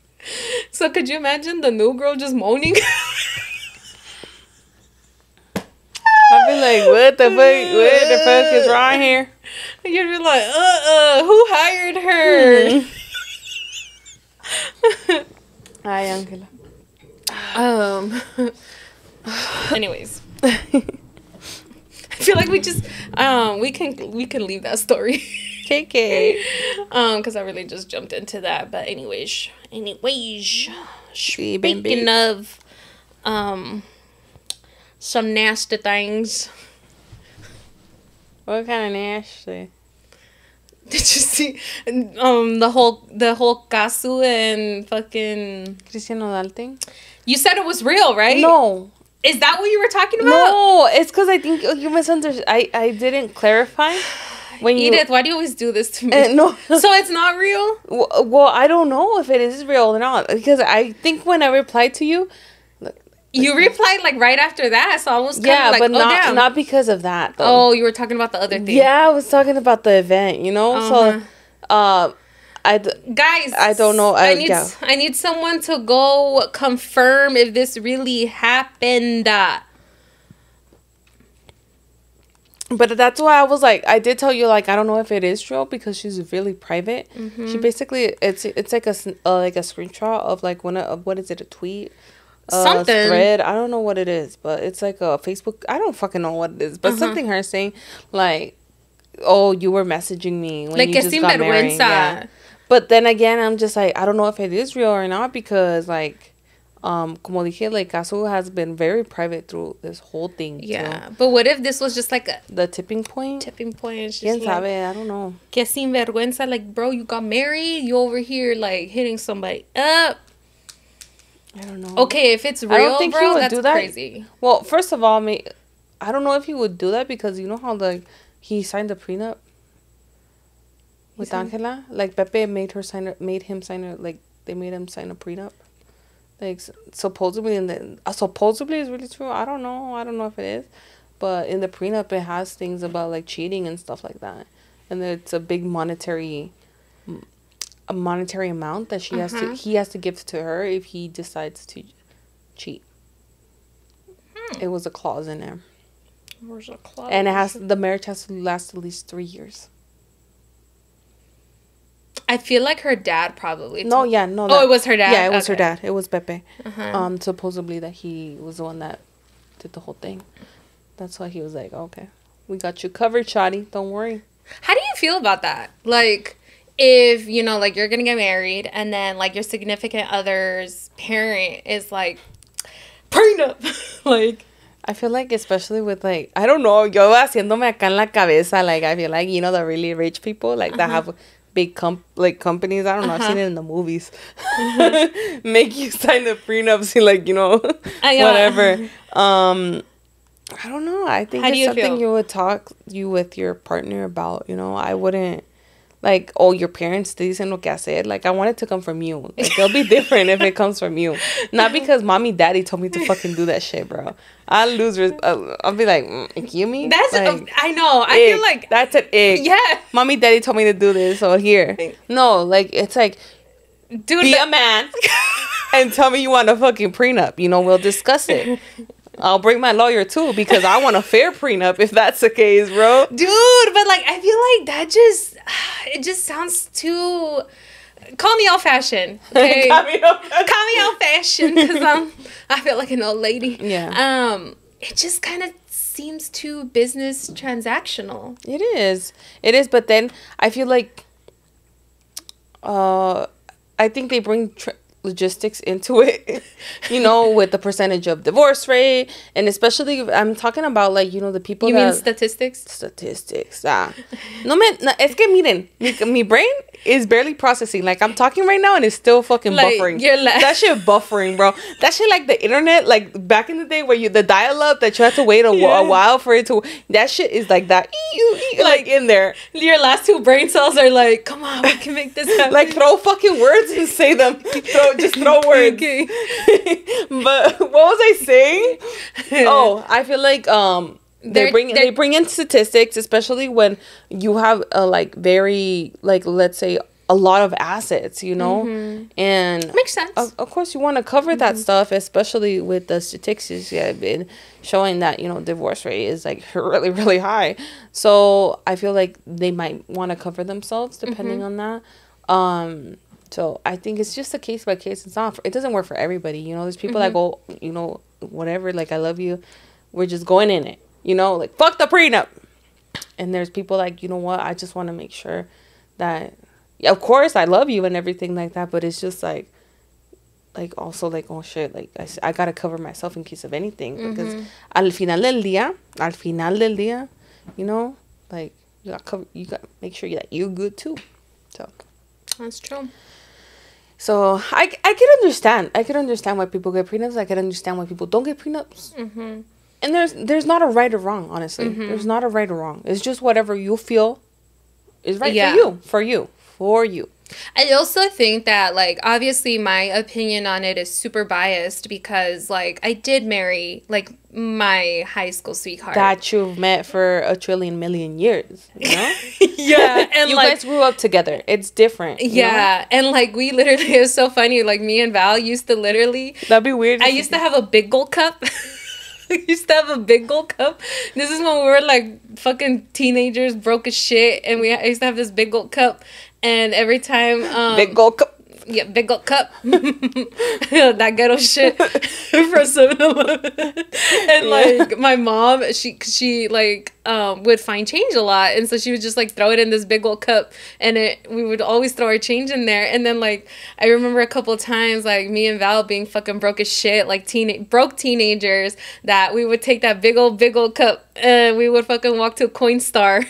so could you imagine the new girl just moaning? I'd be like, what the fuck is wrong here? You'd be like, who hired her? Hi, Angela. Anyways. feel like we just we can leave that story. KK. Because I really just jumped into that. But anyways, Sí, speaking of some nasty things. What kind of nasty? Did you see the whole Casu and fucking Cristian Nodal thing? You said it was real, right? No. Is that what you were talking about? No, it's because I think you misunderstood. I didn't clarify. When Edith, why do you always do this to me? No. So it's not real? Well, I don't know if it is real or not. Because I think when I replied to you... You replied like right after that, so I was kind of like, but damn. not because of that, though. Oh, you were talking about the other thing. Yeah, I was talking about the event, you know? Uh-huh. So, guys, I don't know. I need someone to go confirm if this really happened. But that's why I was like, I did tell you, like, I don't know if it is real because she's really private. Mm-hmm. She basically, it's like a screenshot of like what is it, a tweet? Something. Thread. I don't know what it is, but it's like a Facebook. I don't fucking know what it is, but something her saying like, "Oh, you were messaging me when like you just got married." Yeah. But then again, I'm just like, I don't know if it is real or not because like, como dije, like Casu has been very private through this whole thing. Yeah, too. but what if this was just like the tipping point? It's Quién just sabe? like, I don't know. Que sinvergüenza, like, bro, you got married, you over here like hitting somebody up. I don't know. Okay, if it's real, I don't think bro, he would that's do that. crazy. Well, first of all, I don't know if he would do that because you know how like he signed a prenup with Angela. Like Pepe made him sign like they made him sign a prenup. Like supposedly supposedly is really true. I don't know if it is, but in the prenup it has things about like cheating and stuff like that, and it's a big monetary amount that he has to give to her if he decides to cheat. It was a clause in there. Where's a clause? And the marriage has to last at least 3 years. I feel like her dad probably. It was her dad. Yeah, it was her dad. It was Pepe. Supposedly that he was the one that did the whole thing. That's why he was like, okay, we got you covered, Shotty. Don't worry. How do you feel about that? Like, if, you know, like, you're gonna get married and then, like, your significant other's parent is, like, prenup. Like, I feel like, especially with, like, I don't know, yo haciéndome acá en la cabeza, like, I feel like, you know, the really rich people, like, that have big, companies, I don't know, I've seen it in the movies, make you sign the prenups, like, you know, whatever. I don't know, I think it's something you would talk with your partner about, you know, I wouldn't. Like, oh, your parents te dicen lo que hacer. Like, I want it to come from you. Like, it'll be different if it comes from you. Not because mommy, daddy told me to fucking do that shit, bro. I'll lose. I'll be like, you mean? That's, like, I know. I feel like. That's an ick. Yeah. Mommy, daddy told me to do this, so here. No, like, it's like, dude, be a man and tell me you want a fucking prenup. You know, we'll discuss it. I'll bring my lawyer too because I want a fair prenup if that's the case, bro. Dude, but like I feel like that it just sounds too. Call me old fashioned, okay? Call me old fashioned because I feel like an old lady. Yeah. It just kind of seems too business transactional. It is, but then I feel like, I think they bring logistics into it, you know, with the percentage of divorce rate, and especially I'm talking about, like, you know, the people. You mean statistics? No, es que miren, mi brain is barely processing. Like, I'm talking right now and it's still fucking buffering. That shit buffering, bro. That shit like the internet, like back in the day where the dial-up that you had to wait a while for it to. That shit is like that. Like in there. Your last 2 brain cells are like, come on, we can make this happen. Like, throw fucking words and say them. Just throw words. Okay. But what was I saying? Oh, I feel like they bring in statistics, especially when you have like very, like, let's say a lot of assets, you know, and makes sense. Of course, you want to cover that stuff, especially with the statistics have been showing that, you know, divorce rate is like really, really high. So I feel like they might want to cover themselves depending on that. So I think it's just a case by case. It doesn't work for everybody. You know, there's people that go, you know, whatever, like, I love you. We're just going in it. You know, like, fuck the prenup. And there's people like, you know what? I just want to make sure that, yeah, of course, I love you and everything like that. But it's just like also like, oh shit, like I gotta cover myself in case of anything, because al final del día, you know, like you got to make sure that you're good too. So that's true. So I can understand. I can understand why people get prenups. I can understand why people don't get prenups. And there's not a right or wrong, honestly. There's not a right or wrong. It's just whatever you feel is right for you. I also think that, like, obviously my opinion on it is super biased because, like, I did marry, like, my high school sweetheart. That you've met for a trillion million years, you know? Yeah. And, you guys grew up together. It's different. Yeah. Know? And, like, we literally, it was so funny. Like, me and Val used to literally. That'd be weird. I used to have a big gold cup. We used to have a big gold cup. This is when we were, like, fucking teenagers, broke as shit. And I used to have this big gold cup. And every time... big gold cup. Yeah, big old cup. That ghetto shit for 7-Eleven. And, like, my mom, she like, would find change a lot. And so she would just, like, throw it in this big old cup. And we would always throw our change in there. And then, like, I remember a couple of times, like, me and Val being fucking broke as shit, like, broke teenagers, that we would take that big old cup and we would fucking walk to Coinstar.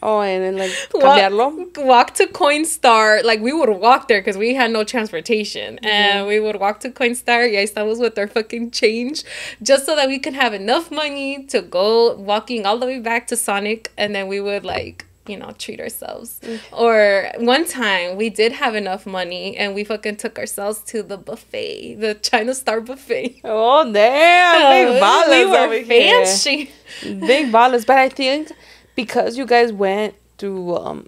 Oh, and then, like, cambiarlo? Walk to Coinstar. Like, we would walk there because we had no transportation. And we would walk to Coinstar. Y ahí estamos with our fucking change. Just so that we could have enough money to go walking all the way back to Sonic. And then we would, like, you know, treat ourselves. Or one time, we did have enough money. And we fucking took ourselves to the buffet. The China Star buffet. Oh, damn. Big ballas. We were fancy. Big ballas. But I think... because you guys went through,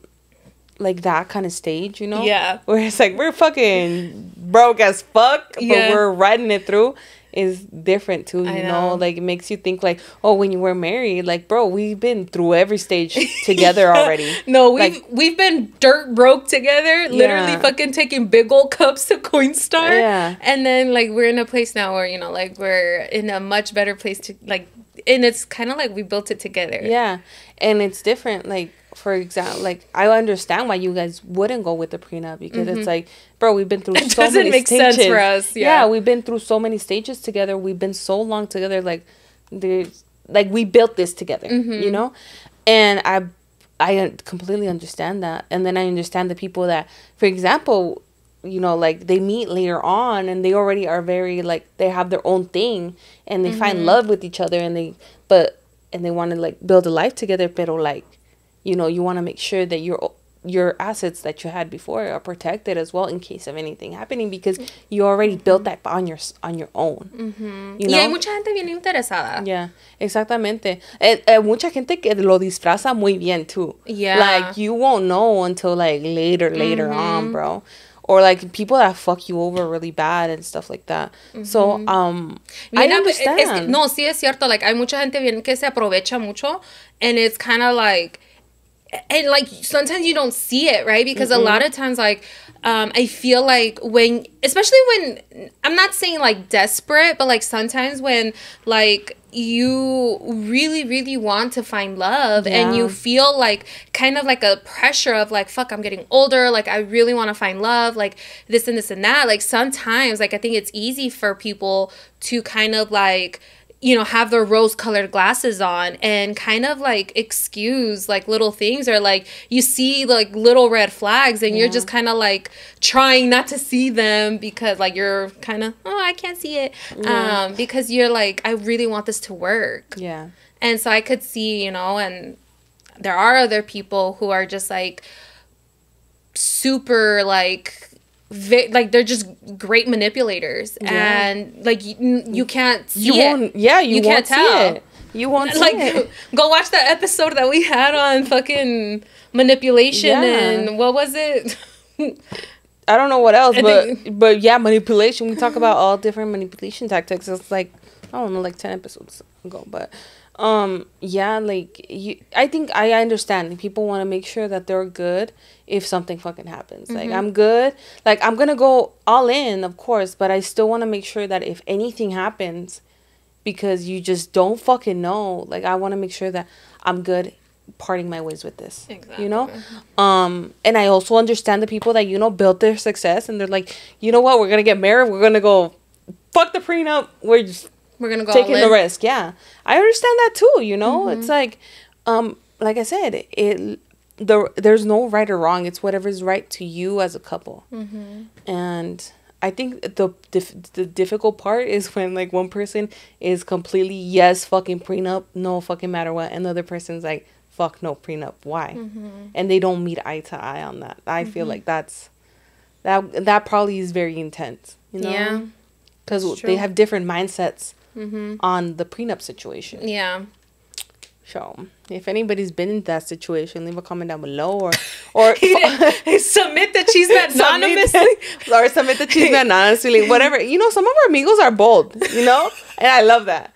like, that kind of stage, you know? Yeah. Where it's like, we're fucking broke as fuck, but we're riding it through, is different, too, you know? Like, it makes you think, like, oh, when you were married, like, bro, we've been through every stage together already. No, we've been dirt broke together, literally fucking taking big old cups to Coinstar. Yeah. And then, like, we're in a place now where, you know, like, we're in a much better place to, like, and it's kind of like we built it together. Yeah. And it's different. Like, for example, like, I understand why you guys wouldn't go with the prenup, because it's like, bro, we've been through so many stages. It doesn't make sense for us. Yeah, we've been through so many stages together. We've been so long together. Like, we built this together, you know? And I completely understand that. And then I understand the people that, for example, you know, like, they meet later on and they already are very, like, they have their own thing and they find love with each other and they want to, like, build a life together, pero, like, you know, you want to make sure that your assets that you had before are protected as well in case of anything happening, because you already built that on your own. You know? Y hay mucha gente bien interesada. Yeah, exactamente. Mucha gente que lo disfraza muy bien too. Yeah. Like, you won't know until, like, later on, bro. Or, like, people that fuck you over really bad and stuff like that. So, I understand. No, sí es cierto. Like, hay mucha gente bien que se aprovecha mucho. And it's kind of like... And, like, sometimes you don't see it, right? Because a lot of times, like, I feel like when... Especially when... I'm not saying, like, desperate. But, like, sometimes when, like... you really, really want to find love and you feel like kind of like a pressure of like, fuck, I'm getting older. Like, I really want to find love, like this and this and that. Like, sometimes, like, I think it's easy for people to kind of like, you know, have their rose-colored glasses on and kind of like excuse like little things, or like you see like little red flags and you're just kind of like trying not to see them because like you're kind of, oh, I can't see it, because you're like, I really want this to work. Yeah. And so I could see, you know, and there are other people who are just like super like they're just great manipulators, and like you can't see it. Yeah, you can't tell. You won't see like it. Go watch the episode that we had on fucking manipulation and what was it? I don't know what else, but yeah, manipulation. We talk about all different manipulation tactics. It's like, I don't know, like 10 episodes ago, but yeah, like I think I understand people want to make sure that they're good if something fucking happens. Like, I'm good, like, I'm gonna go all in, of course, but I still want to make sure that if anything happens, because you just don't fucking know. Like, I want to make sure that I'm good parting my ways with this. Exactly. You know? And I also understand the people that, you know, built their success and they're like, you know what? We're going to get married. We're going to go fuck the prenup. We're going to go taking the risk. Yeah. I understand that too, you know? It's like I said, there's no right or wrong. It's whatever's right to you as a couple. And I think the difficult part is when, like, one person is completely yes fucking prenup, no fucking matter what, and the other person's like, fuck no prenup, why? And they don't meet eye to eye on that. I feel like that probably is very intense, you know? Yeah, because they have different mindsets on the prenup situation. Yeah. So, if anybody's been in that situation, leave a comment down below, or submit the Chisme anonymously, or submit the Chisme anonymously, whatever. You know, some of our amigos are bold, you know, and I love that.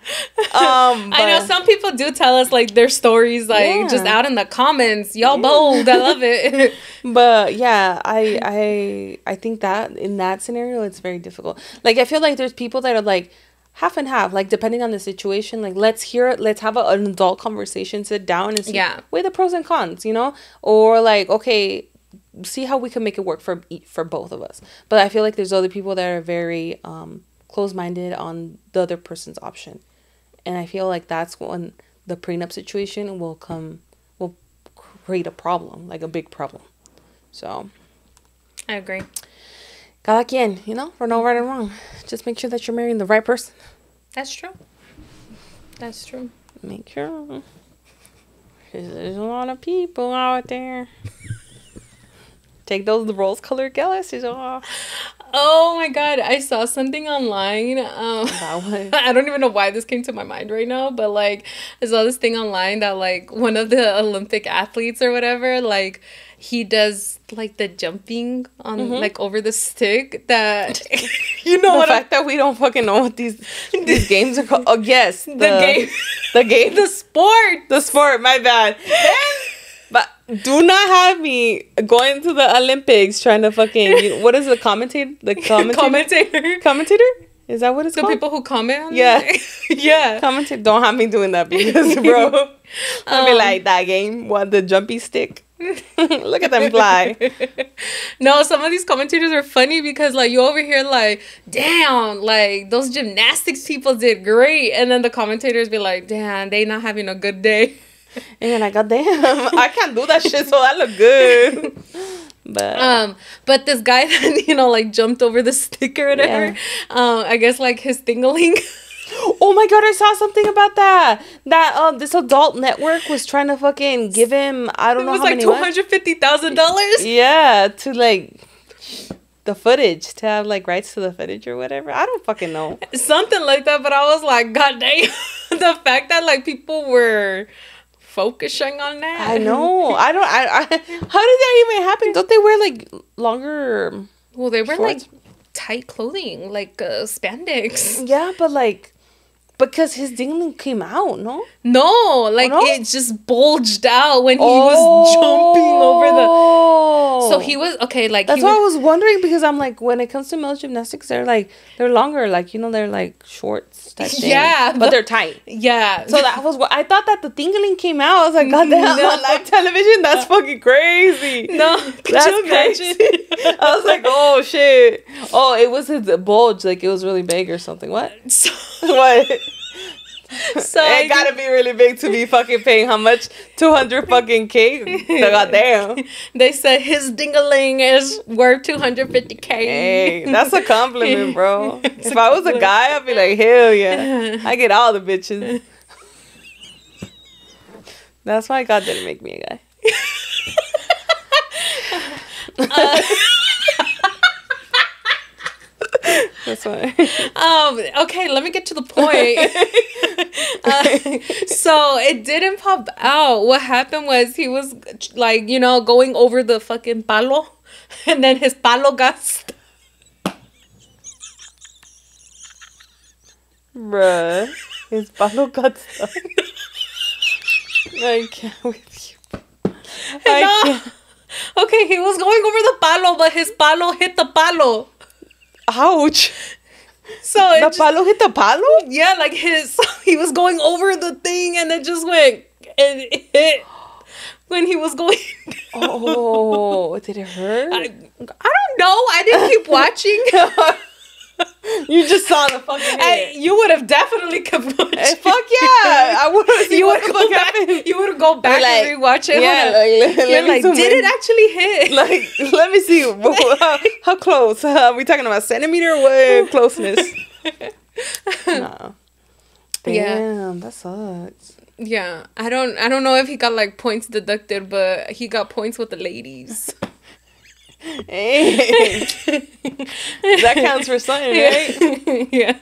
I know some people do tell us like their stories, like just out in the comments. Y'all bold, I love it. But yeah, I think that in that scenario, it's very difficult. Like, I feel like there's people that are like, half and half, like, depending on the situation. Like, let's have an adult conversation, sit down and see, weigh the pros and cons, you know, or like, okay, see how we can make it work for both of us. But I feel like there's other people that are very close-minded on the other person's option, and I feel like that's when the prenup situation will create a problem, like a big problem. So I agree. Cada quien, you know, for no right and wrong. Just make sure that you're marrying the right person. That's true. That's true. Make sure. There's a lot of people out there. Take those rose-colored glasses off. Oh my God, I saw something online. I don't even know why this came to my mind right now, but like, I saw this thing online that like one of the Olympic athletes or whatever, like, he does like the jumping on like over the stick, that you know, the fact that we don't fucking know what these games are called. Oh yes, the sport. My bad. But do not have me going to the Olympics trying to fucking, what is the commentator? Commentator? Is that what it's called? The people who comment on it? Yeah. Commentator. Don't have me doing that, because, bro, I'll be like, that game, what, the jumpy stick? Look at them fly. No, some of these commentators are funny because, like, you over here like, damn, like, those gymnastics people did great, and then the commentators be like, damn, they not having a good day. And you're like, God damn, I can't do that shit, so that look good. But this guy that, you know, like, jumped over the stick or whatever, I guess, like, his thing-a-ling. Oh my God, I saw something about that. That this adult network was trying to fucking give him, I don't know how many. It was like $250,000. Yeah, to like the footage, to have like rights to the footage or whatever. I don't fucking know. Something like that, but I was like, God damn, the fact that like people were focusing on that. I know. I how did that even happen? Don't they wear like longer? Well, they wear shorts? Like tight clothing, like spandex. Yeah, but like, because his dingling came out, no? No, like, it just bulged out when he was jumping over the... So he was... Okay, like... That's why I was wondering, because I'm like, when it comes to male gymnastics, they're longer, like, you know, they're like shorts type thing. Yeah. But they're tight. Yeah. So that was what... I thought that the dingling came out. I was like, God damn, on live television? That's fucking crazy. No. That's you imagine? Crazy. I was like, oh, shit. Oh, it was his bulge. Like, it was really big or something. What? What? So it gotta be really big to be fucking paying how much? 200 fucking K? Goddamn. They said his dingaling is worth 250K. Hey, that's a compliment, bro. If I was a guy, I'd be like, hell yeah. I get all the bitches. That's why God didn't make me a guy. That's why. Okay, let me get to the point. So it didn't pop out. What happened was he was like, you know, going over the fucking palo, and then his palo got stuck. Bruh, his palo got stuck. I can't with you. I can't. Okay, he was going over the palo, but his palo hit the palo. Ouch. So the palo hit the palo? Yeah, like he was going over the thing and it just went and it hit when he was going. Oh, did it hurt? I don't know. I didn't keep watching. You just saw the fucking hit. You would have definitely kept watching. Fuck yeah! I would have. You would go back. You would go back like, and rewatch it. Yeah, you're like, did it actually hit? Like, let me see. How close? Are we talking about centimeter or closeness? No. Damn, that sucks. Yeah, I don't know if he got like points deducted, but he got points with the ladies. Hey. That counts for something, right? Yeah.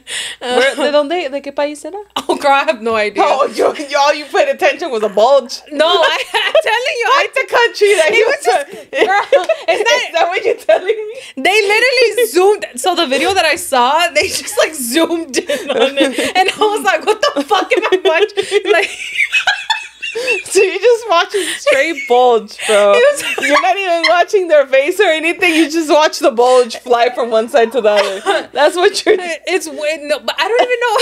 ¿De dónde? ¿De qué país era? Oh, girl, I have no idea. Oh, all you paid attention was a bulge. No, I'm telling you. What's the country that he was just... Girl, is that what you're telling me? They literally zoomed. So the video that I saw, they just like zoomed in on it. And I was like, what the fuck am I watching? Like... So you're just watching straight bulge, bro. You're not even watching their face or anything. You just watch the bulge fly from one side to the other. That's what you're... It's weird. No, but I don't even know...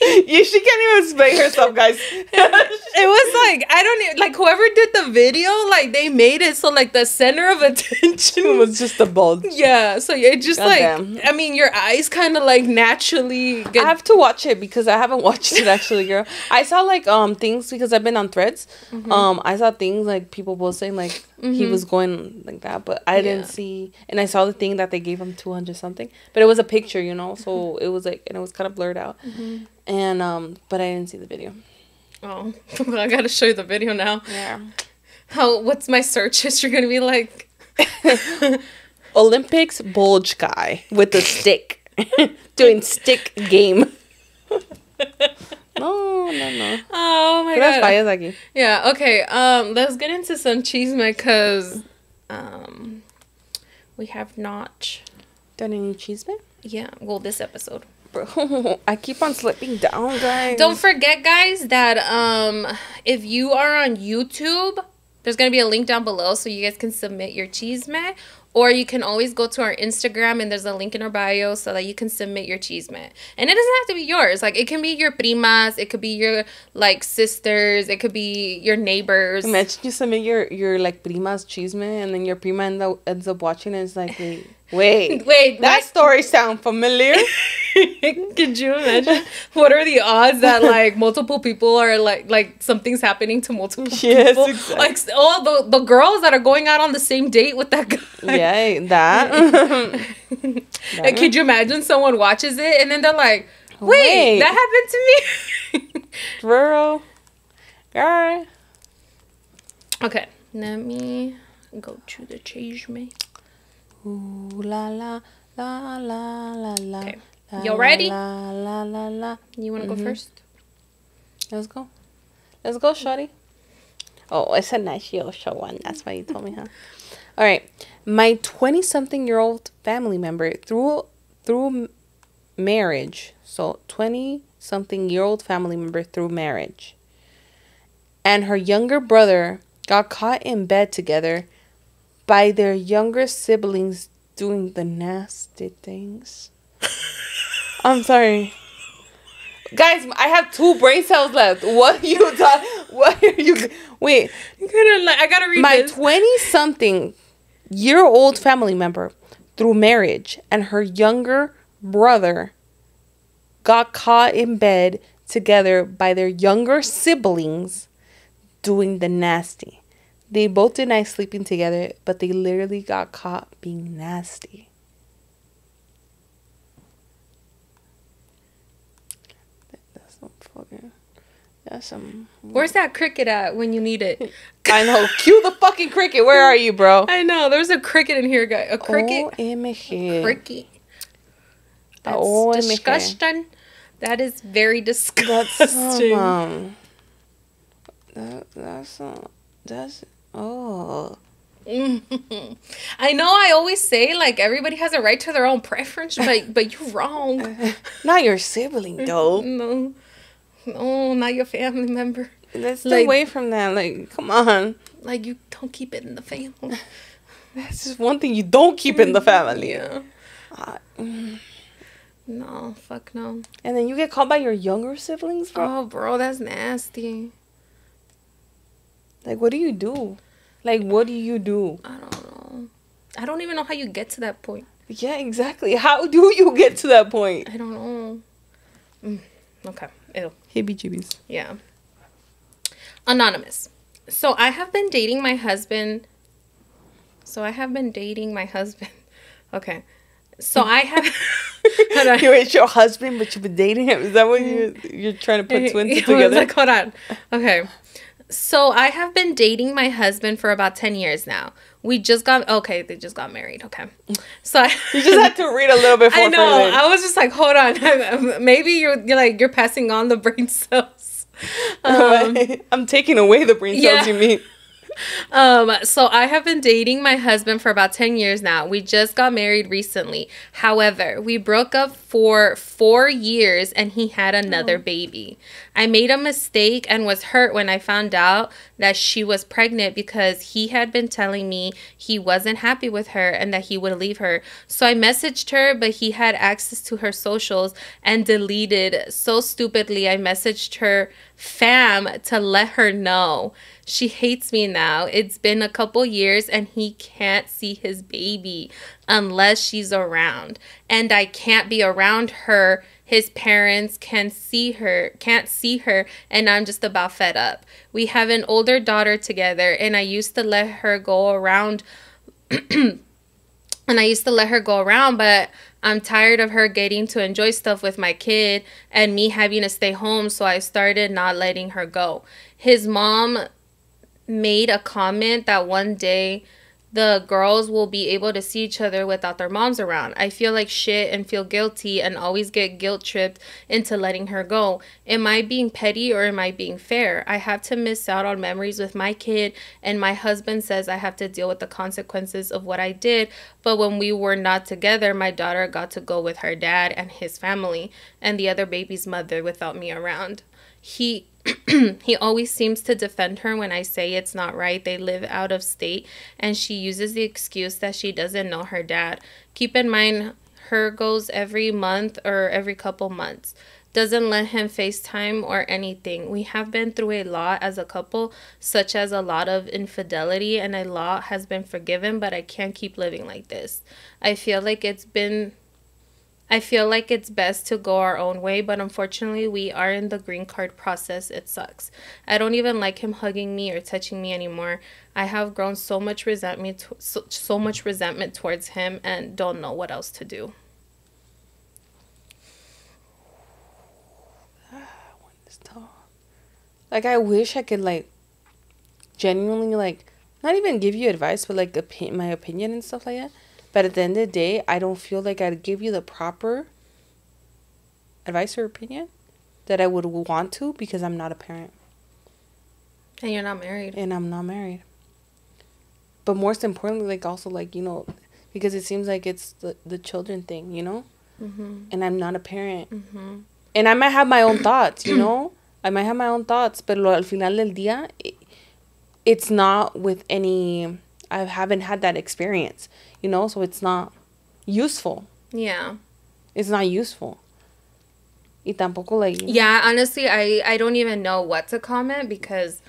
She can't even explain herself, guys. It was like, I don't even, like, whoever did the video, like, they made it so, like, the center of attention was just the bulge. Yeah, so it just, Goddamn. like, I mean, your eyes kind of, like, naturally get... I have to watch it because I haven't watched it, actually, girl. I saw, like, things, because I've been on Threads. Mm-hmm. I saw things, like, people posting, like, he was going like that, but I didn't see... And I saw the thing that they gave him 200 something. But it was a picture, you know, so it was, like, and it was kind of blurred out. Mm-hmm. And but I didn't see the video. Oh, I gotta show you the video now. Yeah. What's my search history gonna be like? Olympics bulge guy with a stick doing stick game. No. Oh my god. Yeah. Okay. Let's get into some chisme because we have not done any chisme. Yeah. Well, this episode. Bro, I keep on slipping down, guys. Don't forget, guys, that if you are on YouTube, there's going to be a link down below so you guys can submit your chisme. Or you can always go to our Instagram and there's a link in our bio so that you can submit your chisme. And it doesn't have to be yours. Like, it can be your primas. It could be your, like, sisters. It could be your neighbors. Imagine you submit your like, prima's chisme and then your prima ends up watching and it's like, wait. That story sound familiar. Could you imagine? What are the odds that, like, multiple people are, like something's happening to multiple people? Exactly. Like, all the girls that are going out on the same date with that guy. Yeah, that. And could you imagine someone watches it and then they're like, wait. That happened to me? Girl. Okay, let me go to the chisme. Ooh, la la la la la la. Okay. You ready? La la la la. You want to go first? Let's go, shawty. Oh, it's a nice show one. That's why you told me, huh? All right. My 20-something-year-old family member through marriage. So 20-something-year-old family member through marriage. And her younger brother got caught in bed together by their younger siblings doing the nasty things. I'm sorry. Guys, I have 2 brain cells left. What are you wait. I gotta read My this. 20-something-year-old family member through marriage and her younger brother got caught in bed together by their younger siblings doing the nasty. They both deny sleeping together, but they literally got caught being nasty. That's some... Where's that cricket at when you need it? I know. Cue the fucking cricket. Where are you, bro? I know. There's a cricket in here, guy. A cricket. OMG. Cricket. That's OMG. disgusting. That is very disgusting. That's oh. I know I always say, like, everybody has a right to their own preference, but you're wrong. Not your sibling, though. No, not your family member. Let's stay away from that. Like, come on. Like, you don't keep it in the family. That's just one thing you don't keep in the family. Yeah. No, fuck no. And then you get called by your younger siblings, bro. Oh, bro, that's nasty. Like, what do you do? Like, what do you do? I don't know. I don't even know how you get to that point. Yeah, exactly. How do you get to that point? I don't know. Okay. Ew. Heebie-jeebies. Yeah. Anonymous. So I have been dating my husband. Okay. So I have. You ain't your husband, but you've been dating him. Is that what you're trying to put two and two together? Like, hold on. Okay. So I have been dating my husband for about 10 years now. They just got married. Okay. So you just had to read a little bit more. I know. I was just like, hold on. Maybe you're passing on the brain cells. I'm taking away the brain cells, you mean? So I have been dating my husband for about 10 years now. We just got married recently. However, we broke up for 4 years and he had another baby. I made a mistake and was hurt when I found out that she was pregnant because he had been telling me he wasn't happy with her and that he would leave her. So I messaged her, but he had access to her socials and deleted. So stupidly, I messaged her fam to let her know. She hates me now. It's been a couple years and he can't see his baby unless she's around. And I can't be around her. His parents can't see her, and I'm just about fed up. We have an older daughter together, and I used to let her go around. But I'm tired of her getting to enjoy stuff with my kid and me having to stay home, so I started not letting her go. His mom made a comment that one day the girls will be able to see each other without their moms around. I feel like shit and feel guilty and always get guilt tripped into letting her go. Am I being petty or am I being fair? I have to miss out on memories with my kid, and my husband says I have to deal with the consequences of what I did. But when we were not together, my daughter got to go with her dad and his family and the other baby's mother without me around. He always seems to defend her when I say it's not right. They live out of state, and she uses the excuse that she doesn't know her dad. Keep in mind, her goes every month or every couple months. Doesn't let him FaceTime or anything. We have been through a lot as a couple, such as a lot of infidelity, and a lot has been forgiven, but I can't keep living like this. I feel like it's best to go our own way, but unfortunately, we are in the green card process. It sucks. I don't even like him hugging me or touching me anymore. I have grown so much resentment towards him and don't know what else to do. Like, I wish I could, like, genuinely, like, not even give you advice, but, like, my opinion and stuff like that. But at the end of the day, I don't feel like I'd give you the proper advice or opinion that I would want to, because I'm not a parent. And you're not married. And I'm not married. But most importantly, like, also, like, you know, because it seems like it's the children thing, you know? Mm-hmm. And I'm not a parent. Mm-hmm. And I might have my own thoughts, you know? I might have my own thoughts, but al final del día, it's not with any... I haven't had that experience, you know? So it's not useful. Yeah. It's not useful. Y tampoco, like... Yeah, honestly, I don't even know what to comment because,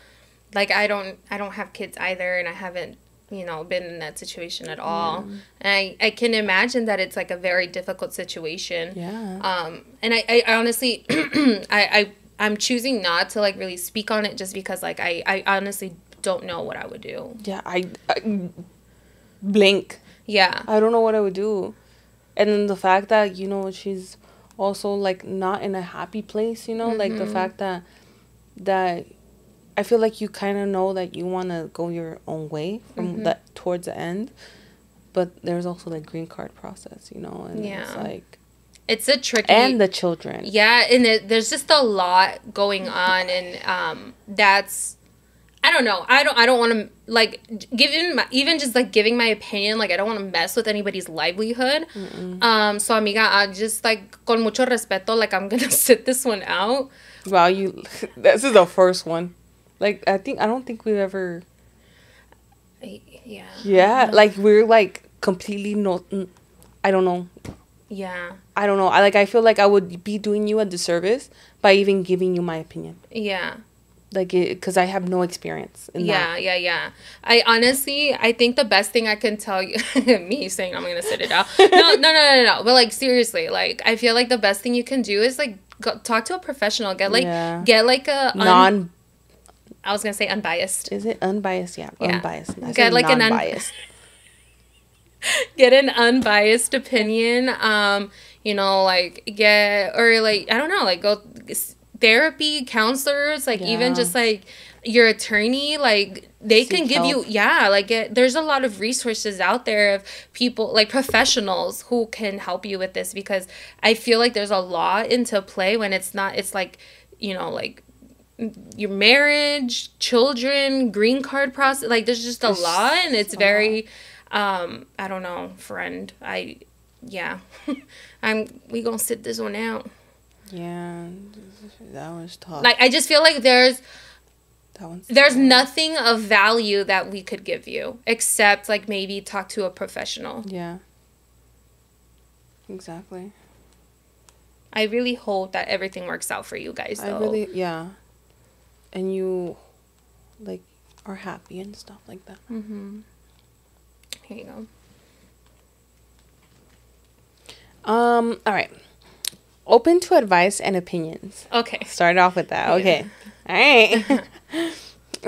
like, I don't have kids either, and I haven't, you know, been in that situation at all. Yeah. And I can imagine that it's, like, a very difficult situation. Yeah. And I honestly, I'm choosing not to, like, really speak on it just because, like, I honestly don't know what I would do. Yeah, I blink. Yeah. I don't know what I would do. And then the fact that, you know, she's also, like, not in a happy place, you know? Mm-hmm. Like, the fact that I feel like you kind of know that you want to go your own way from mm-hmm. that towards the end. But there's also the green card process, you know? And yeah. It's like... It's a tricky... And the children. Yeah, and there's just a lot going on, and that's... I don't know. I don't want to, like, giving my opinion, like, I don't want to mess with anybody's livelihood. Mm-mm. So, amiga, I just, like, con mucho respeto, like, I'm going to sit this one out. Wow, this is the first one. Like, I don't think we've ever... Yeah. Yeah, like, we're, like, completely I don't know. Yeah. I don't know. I feel like I would be doing you a disservice by even giving you my opinion. Yeah. Like, because I have no experience in that. Yeah. I think the best thing I can tell you, me saying I'm gonna sit it out. No. But like seriously, like I feel like the best thing you can do is like go, talk to a professional. Get like a I was gonna say unbiased. Is it unbiased? Yeah. Unbiased. Get like non-biased. Get an unbiased opinion. You know, like get or like I don't know, like go. Therapy, counselors, like even just like your attorney, like they can give you there's a lot of resources out there of people like professionals who can help you with this, because I feel like there's a lot into play when it's like, you know, like your marriage, children, green card process, like there's just a lot, and it's very I don't know, friend, we gonna sit this one out. Yeah, that was tough. Like, I just feel like there's nothing of value that we could give you except, like, maybe talk to a professional. Yeah. Exactly. I really hope that everything works out for you guys, though. And you, like, are happy and stuff like that. Mm-hmm. Here you go. All right. Open to advice and opinions. Okay. Start off with that. Okay. All right.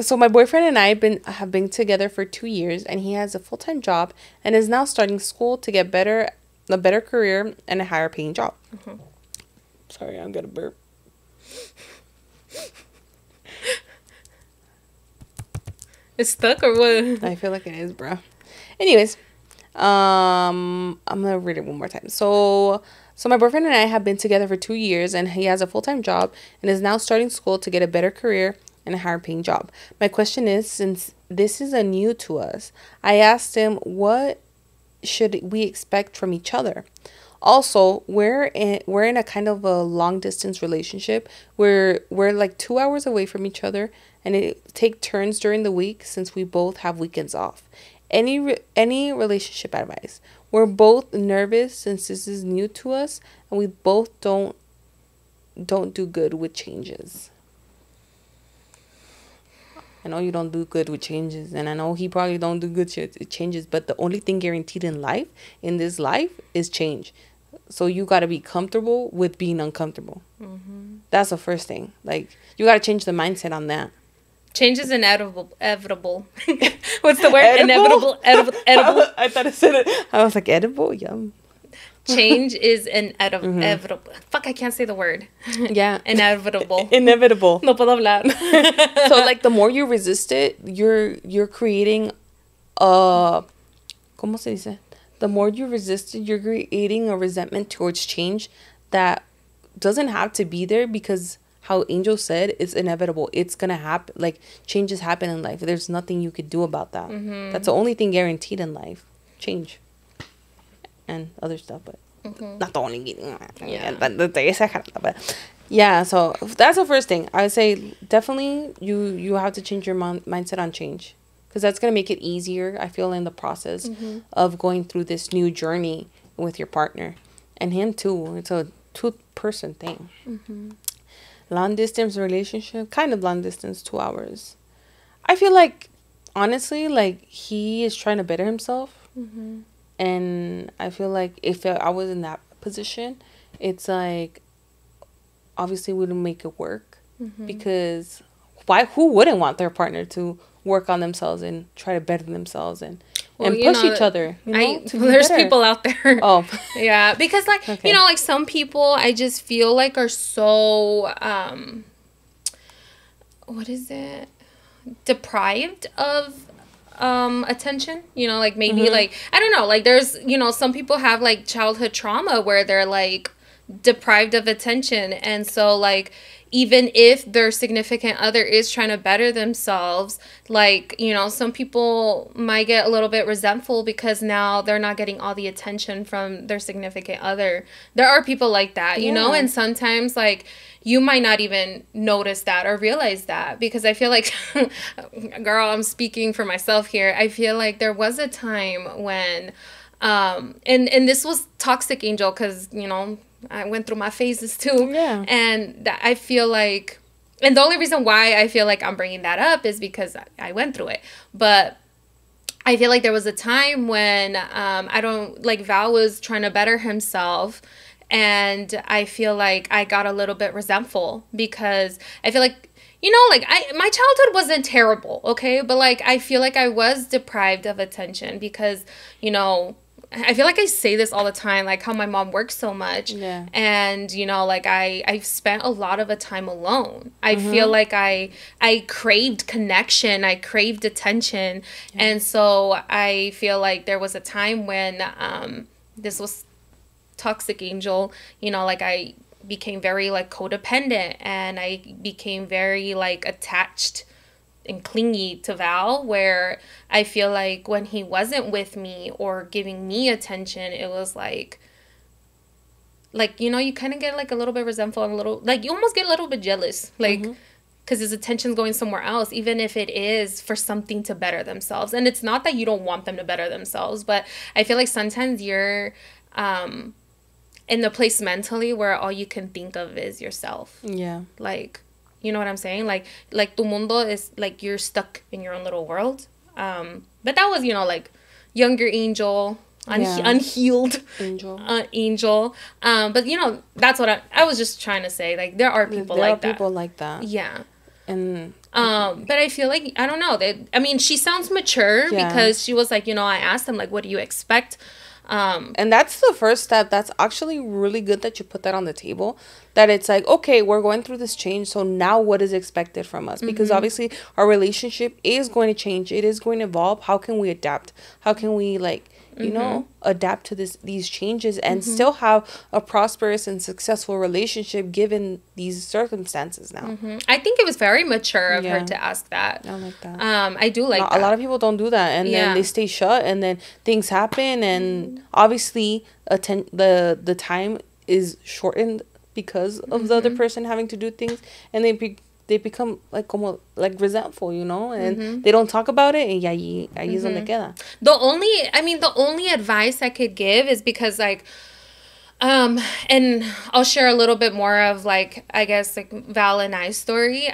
So my boyfriend and I have been together for 2 years, and he has a full-time job and is now starting school to get a better career and a higher paying job. Mm-hmm. Sorry, I'm gonna burp. It's stuck or what? I feel like it is, bro. Anyways, I'm gonna read it one more time. So my boyfriend and I have been together for 2 years, and he has a full-time job and is now starting school to get a better career and a higher paying job. My question is, since this is new to us, I asked him, what should we expect from each other? Also, we're in a kind of a long distance relationship where we're like 2 hours away from each other, and it take turns during the week since we both have weekends off. Any relationship advice? We're both nervous since this is new to us, and we both don't do good with changes. I know you don't do good with changes, and I know he probably don't do good changes, but the only thing guaranteed in this life, is change. So you got to be comfortable with being uncomfortable. Mm-hmm. That's the first thing. Like, you got to change the mindset on that. Change is inevitable. What's the word? Edible? Edible. I thought it said it. I was like, edible? Yum. Change is inevitable. Fuck, I can't say the word. Yeah. Inevitable. Inevitable. No puedo hablar. So, like, the more you resist it, you're creating ¿cómo se dice? The more you resist it, you're creating a resentment towards change that doesn't have to be there, because how Angel said, it's inevitable. It's going to happen. Like, changes happen in life. There's nothing you could do about that. Mm-hmm. That's the only thing guaranteed in life. Change. And other stuff, but not the only thing. Yeah, so that's the first thing. I would say definitely you have to change your mindset on change. Because that's going to make it easier, I feel, in the process of going through this new journey with your partner. And him, too. It's a two-person thing. Mm-hmm. Long distance relationship, kind of long distance, 2 hours. I feel like, honestly, like, he is trying to better himself. Mm-hmm. And I feel like if I was in that position, it's like, obviously we wouldn't make it work. Mm-hmm. Because who wouldn't want their partner to work on themselves and try to better themselves and push each other? You know, there's people out there. Oh. Yeah, because, like, okay. You know, like, some people I just feel like are so, what is it? Deprived of attention. You know, like, maybe, like, I don't know. Like, there's, you know, some people have, like, childhood trauma where they're, like, deprived of attention. And so, like, even if their significant other is trying to better themselves, like, you know, some people might get a little bit resentful because now they're not getting all the attention from their significant other. There are people like that, you know, and sometimes, like, you might not even notice that or realize that, because I feel like, girl, I'm speaking for myself here. I feel like there was a time when And this was toxic angel because, you know, I went through my phases too. Yeah. And I feel like, and the only reason why I feel like I'm bringing that up is because I went through it. But I feel like there was a time when Val was trying to better himself. And I feel like I got a little bit resentful because I feel like, you know, like my childhood wasn't terrible, okay? But like I feel like I was deprived of attention because, you know, I feel like I say this all the time, like how my mom works so much. Yeah. And, you know, like I've spent a lot of the time alone. I feel like I craved connection. I craved attention. Yeah. And so I feel like there was a time when this was toxic angel, you know, like I became very like codependent and I became very like attached and clingy to Val, where I feel like when he wasn't with me or giving me attention, it was like, you know, you kind of get like a little bit resentful and a little, like you almost get a little bit jealous, like, because his attention's going somewhere else, even if it is for something to better themselves. And it's not that you don't want them to better themselves, but I feel like sometimes you're in the place mentally where all you can think of is yourself. Yeah. Like, you know what I'm saying? Like tu mundo is like you're stuck in your own little world. But that was, you know, like younger angel, unhealed angel. But you know, that's what I was just trying to say. Like there are people like that. There are people like that. Yeah. And but I feel like I don't know. I mean, she sounds mature because she was like, you know, I asked them like, what do you expect? And that's the first step. That's actually really good that you put that on the table, that it's like, okay, we're going through this change, so now what is expected from us? Because obviously our relationship is going to change, it is going to evolve. How can we adapt? How can we like, you know, adapt to these changes and still have a prosperous and successful relationship given these circumstances now? I think it was very mature of her to ask that. I like that. I do like that. A lot of people don't do that, and then they stay shut, and then things happen, and obviously the time is shortened because of the other person having to do things, and they become like resentful, you know, and they don't talk about it, and ahí es donde queda. The only advice I could give is because like and I'll share a little bit more of like, I guess like Val and I's story.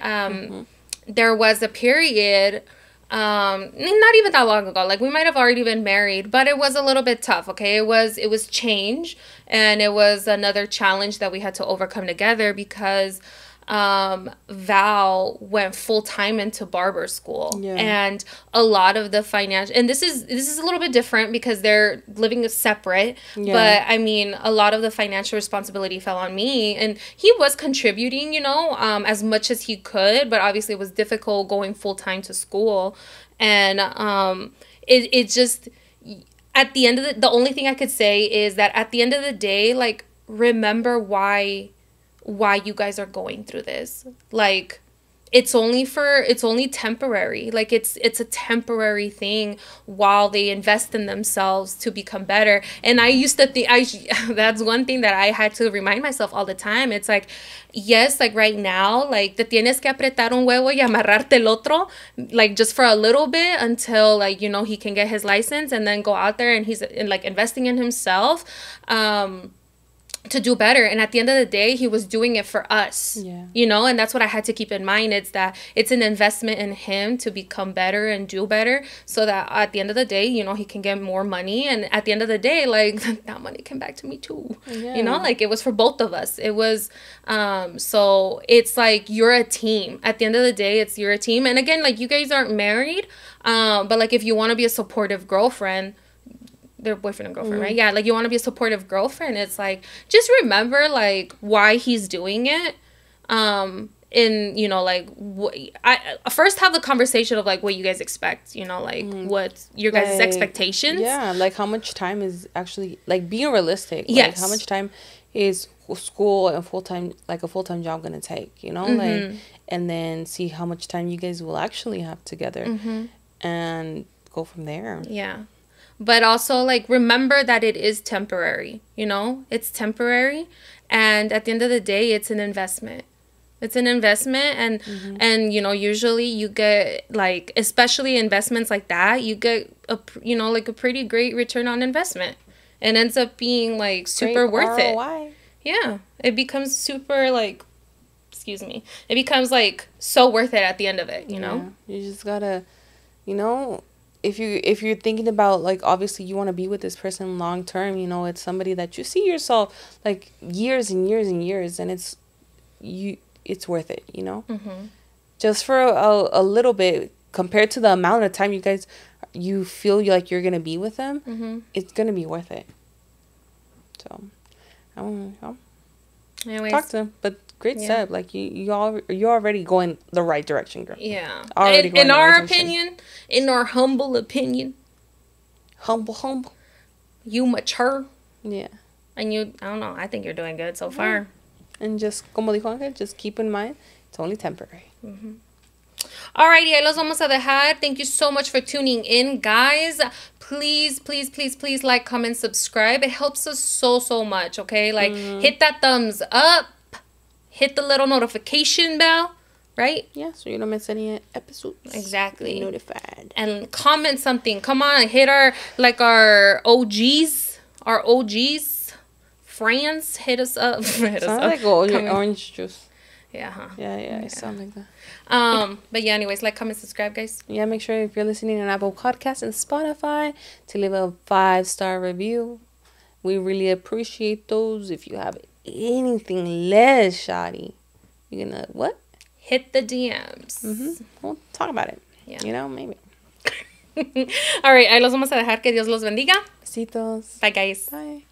There was a period not even that long ago, like we might have already been married, but it was a little bit tough. Okay, it was change, and it was another challenge that we had to overcome together because Val went full time into barber school, and a lot of the financial, and this is a little bit different because they're living separate, but I mean, a lot of the financial responsibility fell on me, and he was contributing, you know, as much as he could, but obviously it was difficult going full time to school, and it just, at the end of the only thing I could say is that at the end of the day, like, remember why you guys are going through this. Like, it's only temporary. Like, it's a temporary thing while they invest in themselves to become better. And I used to think, that's one thing that I had to remind myself all the time. It's like, yes, like right now, like, te tienes que apretar un huevo y amarrarte el otro, like, just for a little bit until, like, you know, he can get his license and then go out there and he's like investing in himself. To do better. And at the end of the day, he was doing it for us, you know, and that's what I had to keep in mind. It's that it's an investment in him to become better and do better, so that at the end of the day, you know, he can get more money. And at the end of the day, like, that money came back to me too, you know, like, it was for both of us. It was, so it's like, you're a team. At the end of the day, you're a team. And again, like, you guys aren't married, but like, if you want to be a supportive girlfriend, their boyfriend and girlfriend, right? Yeah, like, you want to be a supportive girlfriend. It's like, just remember, like, why he's doing it. And, you know, like, I first have the conversation of, like, what you guys expect, you know, like, what your guys' like, expectations. Yeah, like, how much time is actually, like, being realistic. Yes. Like, how much time is school and a full-time job gonna take, you know? Like, and then see how much time you guys will actually have together. And go from there. Yeah. But also, like, remember that it is temporary, you know? It's temporary. And at the end of the day, it's an investment. It's an investment, and you know, usually you get, like, especially investments like that, you get a, you know, like a pretty great return on investment. It ends up being like super Great worth ROI. it. Yeah, it becomes super, like, excuse me, it becomes like so worth it at the end of it. You know, you just gotta, you know, if you're thinking about, like, obviously you want to be with this person long term. You know, it's somebody that you see yourself like years and years and years, and it's worth it, you know? Just for a little bit, compared to the amount of time you feel like you're going to be with them, it's going to be worth it. So, I don't know. Anyways, Talk to them. But great step. Like, you're already going the right direction, girl. Yeah. Already going in the our right opinion, direction. in our humble opinion. Humble. You mature. Yeah. And you, I don't know, I think you're doing good so far. And just, como dijo Ángel, just keep in mind, it's only temporary. Alrighty, ahí los vamos a dejar. Thank you so much for tuning in, guys. Please, please, please, please like, comment, subscribe. It helps us so much, okay? Like, hit that thumbs up. Hit the little notification bell, right? Yeah, so you don't miss any episodes. Exactly. Be notified. And comment something. Come on, hit our OGs. Our OGs. Friends, hit us up. Sounds like orange juice. Yeah, huh? Yeah, it sounds like that. But yeah, anyways, like, comment, subscribe, guys. Yeah, make sure if you're listening on Apple Podcasts and Spotify to leave a 5-star review. We really appreciate those. If you have anything less shoddy, you're gonna what? Hit the DMs. We'll talk about it. Yeah. You know, maybe. All right, ahí los vamos a dejar. Que Dios los bendiga. Besitos. Bye, guys. Bye.